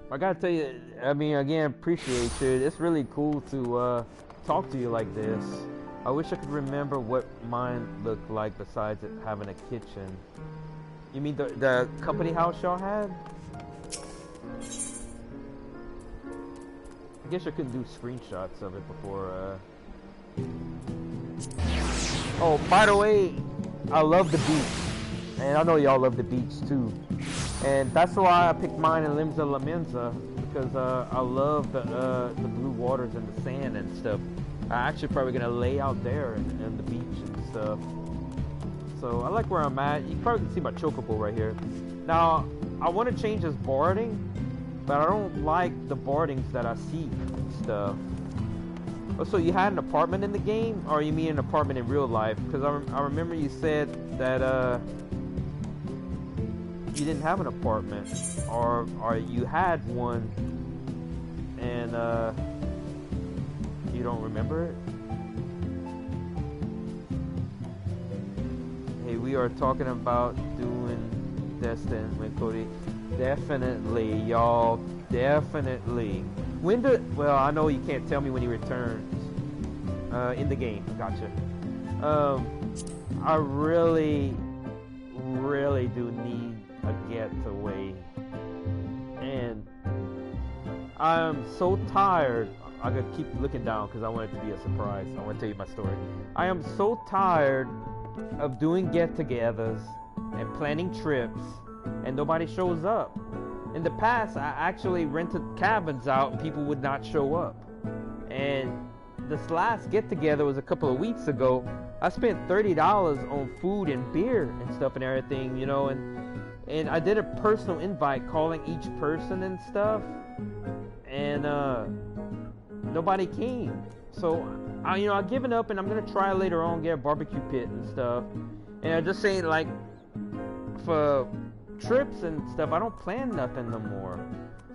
I gotta tell you, I mean, again, appreciate you. It's really cool to talk to you like this. I wish I could remember what mine looked like besides it having a kitchen. You mean the company house y'all had? I guess I couldn't do screenshots of it before. Oh, by the way, I love the beach. And I know y'all love the beach too. And that's why I picked mine in Limsa La Mensa, because I love the blue waters and the sand and stuff. I'm actually probably gonna lay out there and the beach and stuff. So I like where I'm at. You probably can see my chocobo right here. Now I want to change this boarding, but I don't like the boardings that I see and stuff. Oh, so you had an apartment in the game, or you mean an apartment in real life? Because I remember you said that you didn't have an apartment, or you had one, and you don't remember it? Hey, we are talking about doing Destin when Cody. Definitely, y'all. Definitely. Well, I know you can't tell me when he returns. In the game. Gotcha. I really do need a getaway. And I'm so tired. I gotta keep looking down because I want it to be a surprise. I want to tell you my story. I am so tired of doing get-togethers and planning trips and nobody shows up. In the past, I actually rented cabins out and people would not show up. And this last get-together was a couple of weeks ago. I spent $30 on food and beer and stuff and everything, you know, and I did a personal invite calling each person and stuff, and nobody came. So I've given up, and I'm gonna try later on, get a barbecue pit and stuff. And I'm just saying, like, for trips and stuff, I don't plan nothing no more.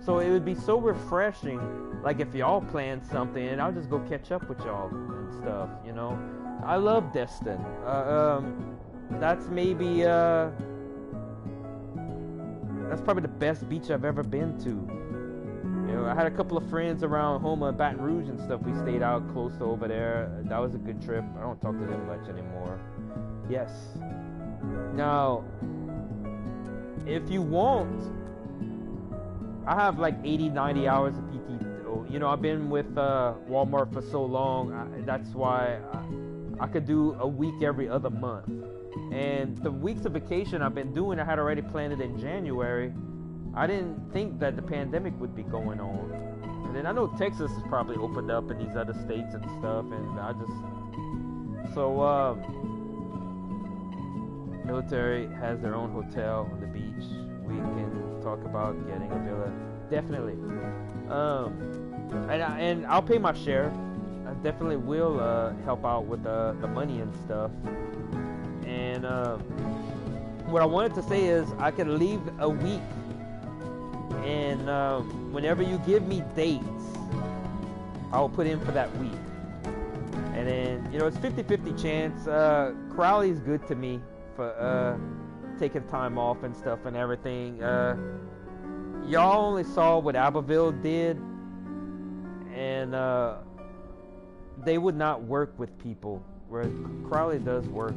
So it would be so refreshing, like if y'all planned something, and I'll just go catch up with y'all and stuff, you know. I love Destin. That's maybe that's probably the best beach I've ever been to. You know, I had a couple of friends around Houma and Baton Rouge and stuff. We stayed out close to over there. That was a good trip. I don't talk to them much anymore. Yes. Now, if you want, I have like 80, 90 hours of PTO. You know, I've been with Walmart for so long. That's why I could do a week every other month. And the weeks of vacation I've been doing, I had already planned it in January. I didn't think that the pandemic would be going on. And then I know Texas is probably opened up in these other states and stuff. And I just... So, military has their own hotel on the beach. We can talk about getting a villa. Definitely. And I'll pay my share. definitely will help out with the money and stuff. And what I wanted to say is I can leave a week, and whenever you give me dates, I'll put in for that week. And then, you know, it's 50-50 chance. Crowley's good to me for taking time off and stuff and everything. Y'all only saw what Abbeville did, and they would not work with people, whereas Crowley does work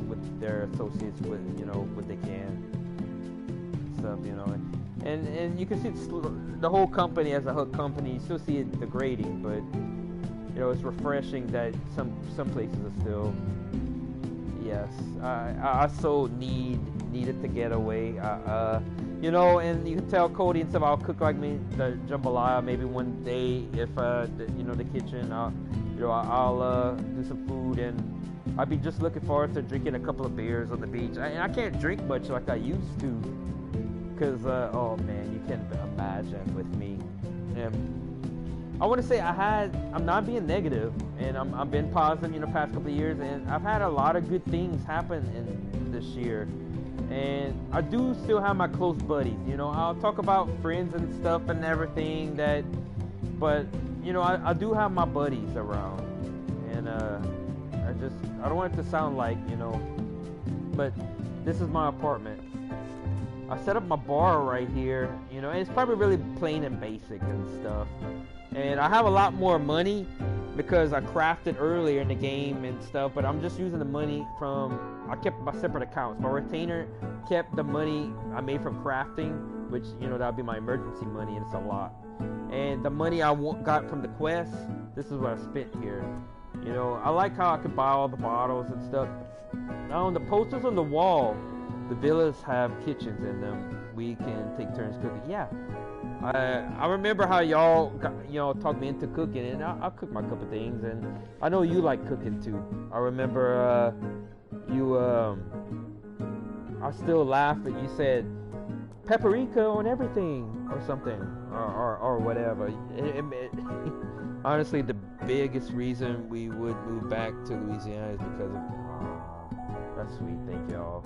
with their associates with, you know, what they can, stuff, you know. And you can see the whole company as a whole company. You still see it degrading, but you know, it's refreshing that some places are still. Yes, I so needed to get away. You know, and you can tell Cody and stuff. I'll cook like me the jambalaya maybe one day if you know, the kitchen. I'll do some food, and I'd be just looking forward to drinking a couple of beers on the beach. I can't drink much like I used to, cause oh man, you can't imagine with me. I want to say I'm not being negative, and I've been positive, you know, past couple of years, and I've had a lot of good things happen in this year. And I do still have my close buddies, you know. I'll talk about friends and stuff and everything but you know, I do have my buddies around, and I don't want it to sound like, you know, but this is my apartment. I set up my bar right here, you know, and it's probably really plain and basic and stuff. And I have a lot more money because I crafted earlier in the game and stuff, but I'm just using the money I kept my separate accounts. My retainer kept the money I made from crafting, which, you know, that'll be my emergency money, and it's a lot. And the money I got from the quest, this is what I spent here. You know, I like how I could buy all the bottles and stuff. Now, on the posters on the wall, the villas have kitchens in them. We can take turns cooking. Yeah. I remember how y'all talked me into cooking, and I'll cook my couple things, and I know you like cooking too. I remember I still laugh at you said paprika on everything or something or whatever. Honestly, the biggest reason we would move back to Louisiana is because of that's sweet. Thank y'all.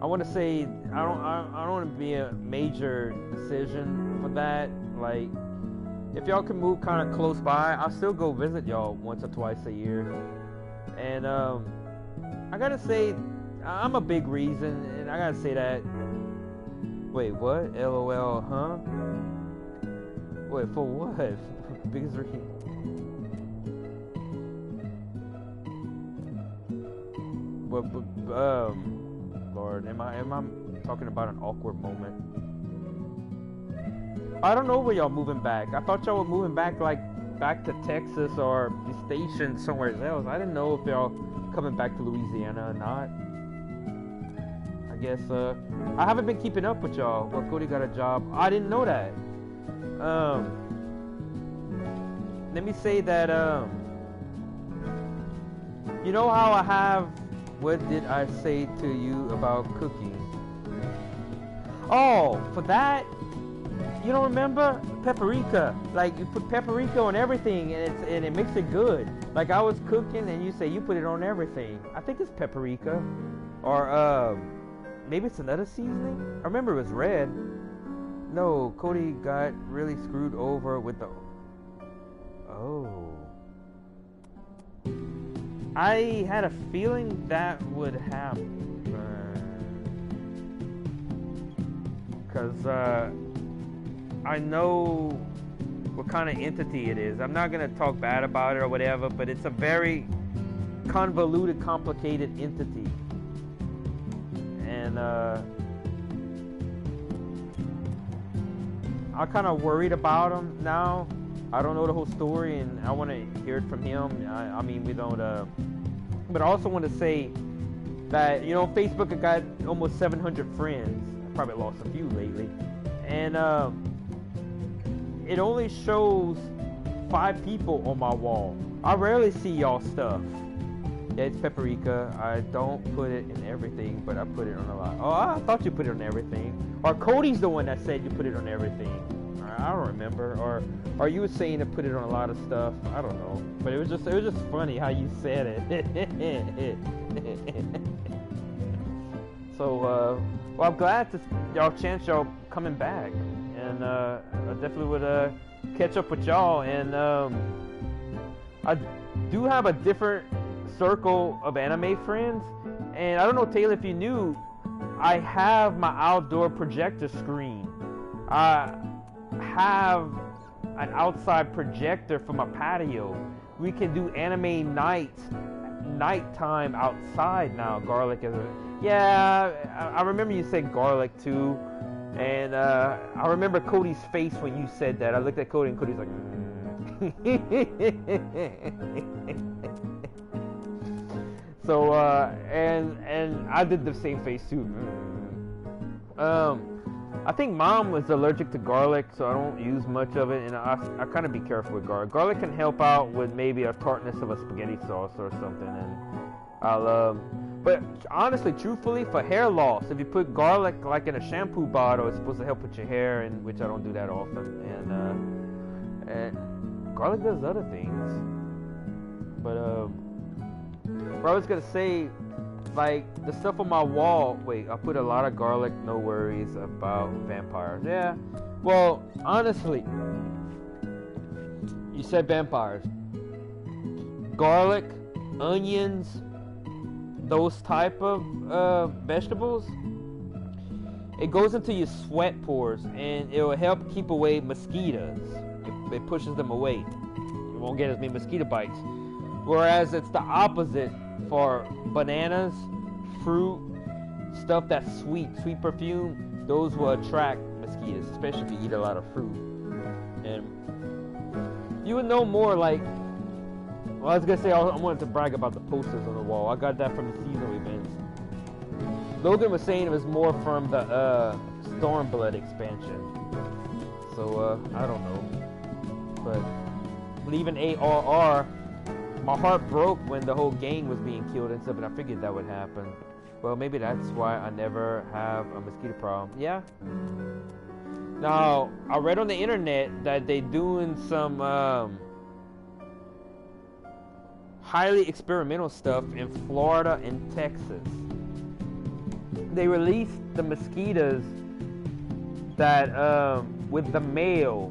I want to say I don't want to be a major decision for that. Like, if y'all can move kind of close by, I'll still go visit y'all once or twice a year. And I gotta say, I'm a big reason, and I gotta say that. Wait, what? LOL, huh? Wait, for what? Biggest reason. But Lord, am I talking about an awkward moment? I don't know where y'all moving back. I thought y'all were moving back, like back to Texas or be stationed somewhere else. I didn't know if y'all coming back to Louisiana or not. I guess I haven't been keeping up with y'all. Well, Cody got a job. I didn't know that. Let me say that you know how I have. What did I say to you about cooking? Oh, for that, you don't remember? Paprika. Like, you put paprika on everything, and it makes it good. Like, I was cooking, and you say you put it on everything. I think it's paprika, or maybe it's another seasoning. I remember it was red. No, Cody got really screwed over with the. Oh. I had a feeling that would happen. Because I know what kind of entity it is. I'm not going to talk bad about it or whatever, but it's a very convoluted, complicated entity. And I'm kind of worried about him now. I don't know the whole story, and I want to hear it from him. I mean, we don't, but I also want to say that, you know, Facebook, I got almost 700 friends. I probably lost a few lately. And it only shows 5 people on my wall. I rarely see y'all stuff. Yeah, it's paprika. I don't put it in everything, but I put it on a lot. Oh, I thought you put it on everything. Or Cody's the one that said you put it on everything. I don't remember. Or you were saying to put it on a lot of stuff. I don't know. But it was just funny how you said it. So, well, I'm glad to y'all coming back, and I definitely would catch up with y'all. And I do have a different circle of anime friends, and I don't know, Taylor, if you knew, I have my outdoor projector screen. I have an outside projector for my patio. We can do anime nighttime outside now. Garlic is I remember you said garlic too, and I remember Cody's face when you said that. I looked at Cody and Cody's like so and I did the same face too. I think Mom was allergic to garlic, so I don't use much of it, and I kind of be careful with garlic. Garlic can help out with maybe a tartness of a spaghetti sauce or something, and I'll but honestly, truthfully, for hair loss, if you put garlic like in a shampoo bottle, it's supposed to help with your hair, and which I don't do that often, and garlic does other things. But what I was gonna say, like the stuff on my wall. Wait, I put a lot of garlic. No worries about vampires. Yeah. Well, honestly, you said vampires. Garlic, onions, those type of vegetables. It goes into your sweat pores, and it will help keep away mosquitoes. It pushes them away. You won't get as many mosquito bites. Whereas it's the opposite for bananas, fruit, stuff that's sweet perfume. Those will attract mosquitoes, especially if you eat a lot of fruit. And you would know more, like, well, I was gonna say I wanted to brag about the posters on the wall. I got that from the seasonal events. Logan was saying it was more from the Stormblood expansion. So I don't know, but leaving ARR. My heart broke when the whole gang was being killed and stuff, and I figured that would happen. Well, maybe that's why I never have a mosquito problem. Yeah. Now, I read on the internet that they doing some highly experimental stuff in Florida and Texas. They released the mosquitoes that, with the male,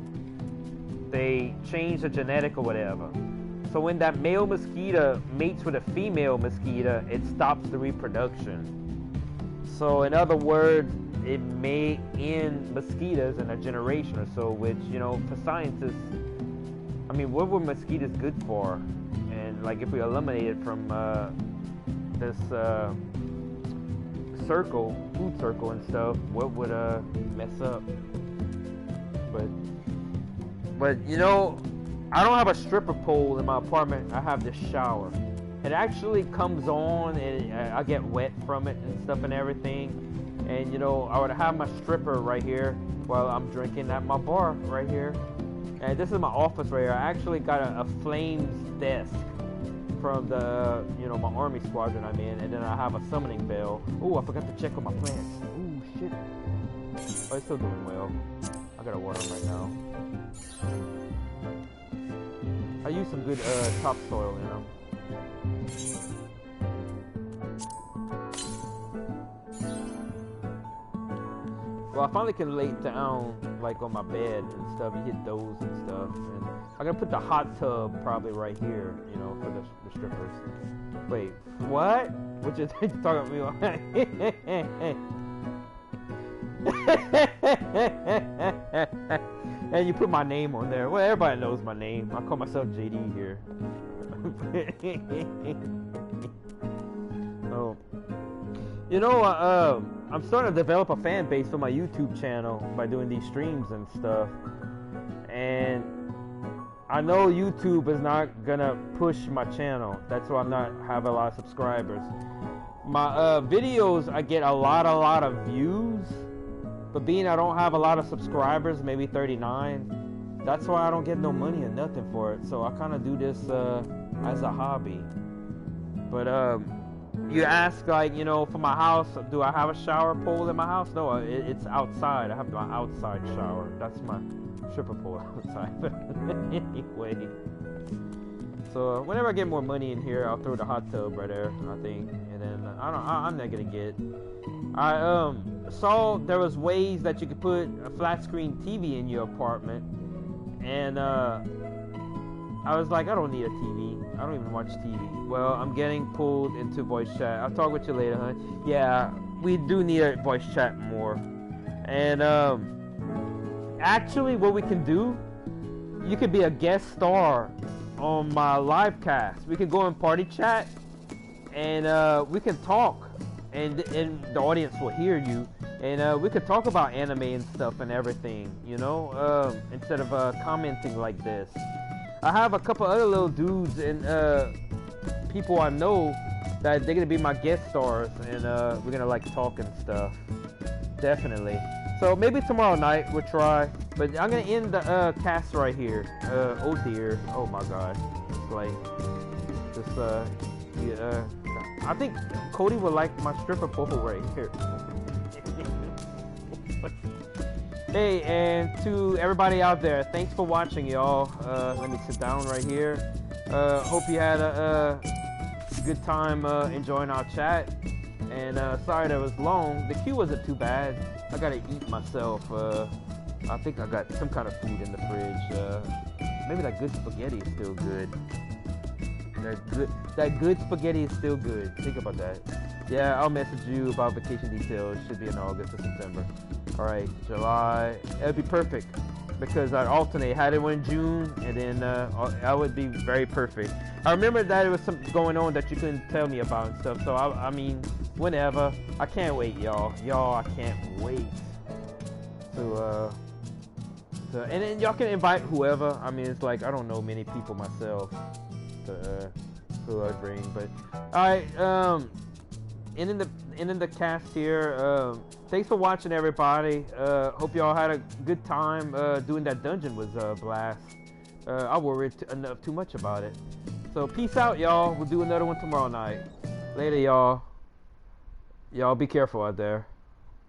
they changed the genetic or whatever. So when that male mosquito mates with a female mosquito, it stops the reproduction. So in other words, it may end mosquitoes in a generation or so, which, you know, for scientists, I mean, what were mosquitoes good for? And like if we eliminate it from this circle, food circle and stuff, what would mess up? But you know, I don't have a stripper pole in my apartment. I have this shower. It actually comes on and I get wet from it and stuff and everything. And you know, I would have my stripper right here while I'm drinking at my bar right here. And this is my office right here. I actually got a flames desk from the, you know, my army squadron I'm in. And then I have a summoning bell. Oh, I forgot to check on my plants. Oh, shit. Oh, it's still doing well. I gotta water them right now. I use some good topsoil in them. Well, I finally can lay down like on my bed and stuff. You hit those and stuff. And I'm gonna put the hot tub probably right here, you know, for the strippers. Wait, what? What you talking to me? And you put my name on there. Well, everybody knows my name. I call myself JD here. Oh, you know, I'm starting to develop a fan base for my YouTube channel by doing these streams and stuff. And I know YouTube is not gonna push my channel. That's why I'm not have a lot of subscribers. My videos, I get a lot of views. But being I don't have a lot of subscribers, maybe 39, that's why I don't get no money or nothing for it. So I kind of do this as a hobby. But you ask, like, you know, for my house, do I have a shower pole in my house? No, it's outside. I have my outside shower. That's my stripper pole outside. But anyway, so whenever I get more money in here, I'll throw the hot tub right there, I think, and then I'm not gonna get. I saw there was ways that you could put a flat screen TV in your apartment, and I was like, I don't need a TV. I don't even watch TV. Well, I'm getting pulled into voice chat. I'll talk with you later, hon. Yeah, we do need a voice chat more. And actually, what we can do, you could be a guest star on my live cast. We can go in party chat, and we can talk, and the audience will hear you. And we could talk about anime and stuff and everything, you know, instead of commenting like this. I have a couple other little dudes and people I know that they're gonna be my guest stars, and we're gonna like talk and stuff. Definitely. So maybe tomorrow night we'll try. But I'm gonna end the cast right here. Oh dear. Oh my god. It's like this. Yeah. I think Cody would like my stripper pole right here. Hey, and to everybody out there, thanks for watching, y'all. Let me sit down right here. Hope you had a good time enjoying our chat. And sorry that was long. The queue wasn't too bad. I gotta eat myself. I think I got some kind of food in the fridge. Maybe that good spaghetti is still good. That good spaghetti is still good. Think about that. Yeah, I'll message you about vacation details. Should be in August or September. All right, July. It'd be perfect because I'd alternate. Had it one in June, and then I would be very perfect. I remember that there was something going on that you couldn't tell me about and stuff. So I mean, whenever. I can't wait, y'all. Y'all, I can't wait and then y'all can invite whoever. I mean, it's like I don't know many people myself who I'd bring, but all right. Ending the cast here. Thanks for watching, everybody. Hope y'all had a good time. Doing that dungeon was a blast. I worried too much about it. So peace out, y'all. We'll do another one tomorrow night. Later, y'all. Y'all be careful out there.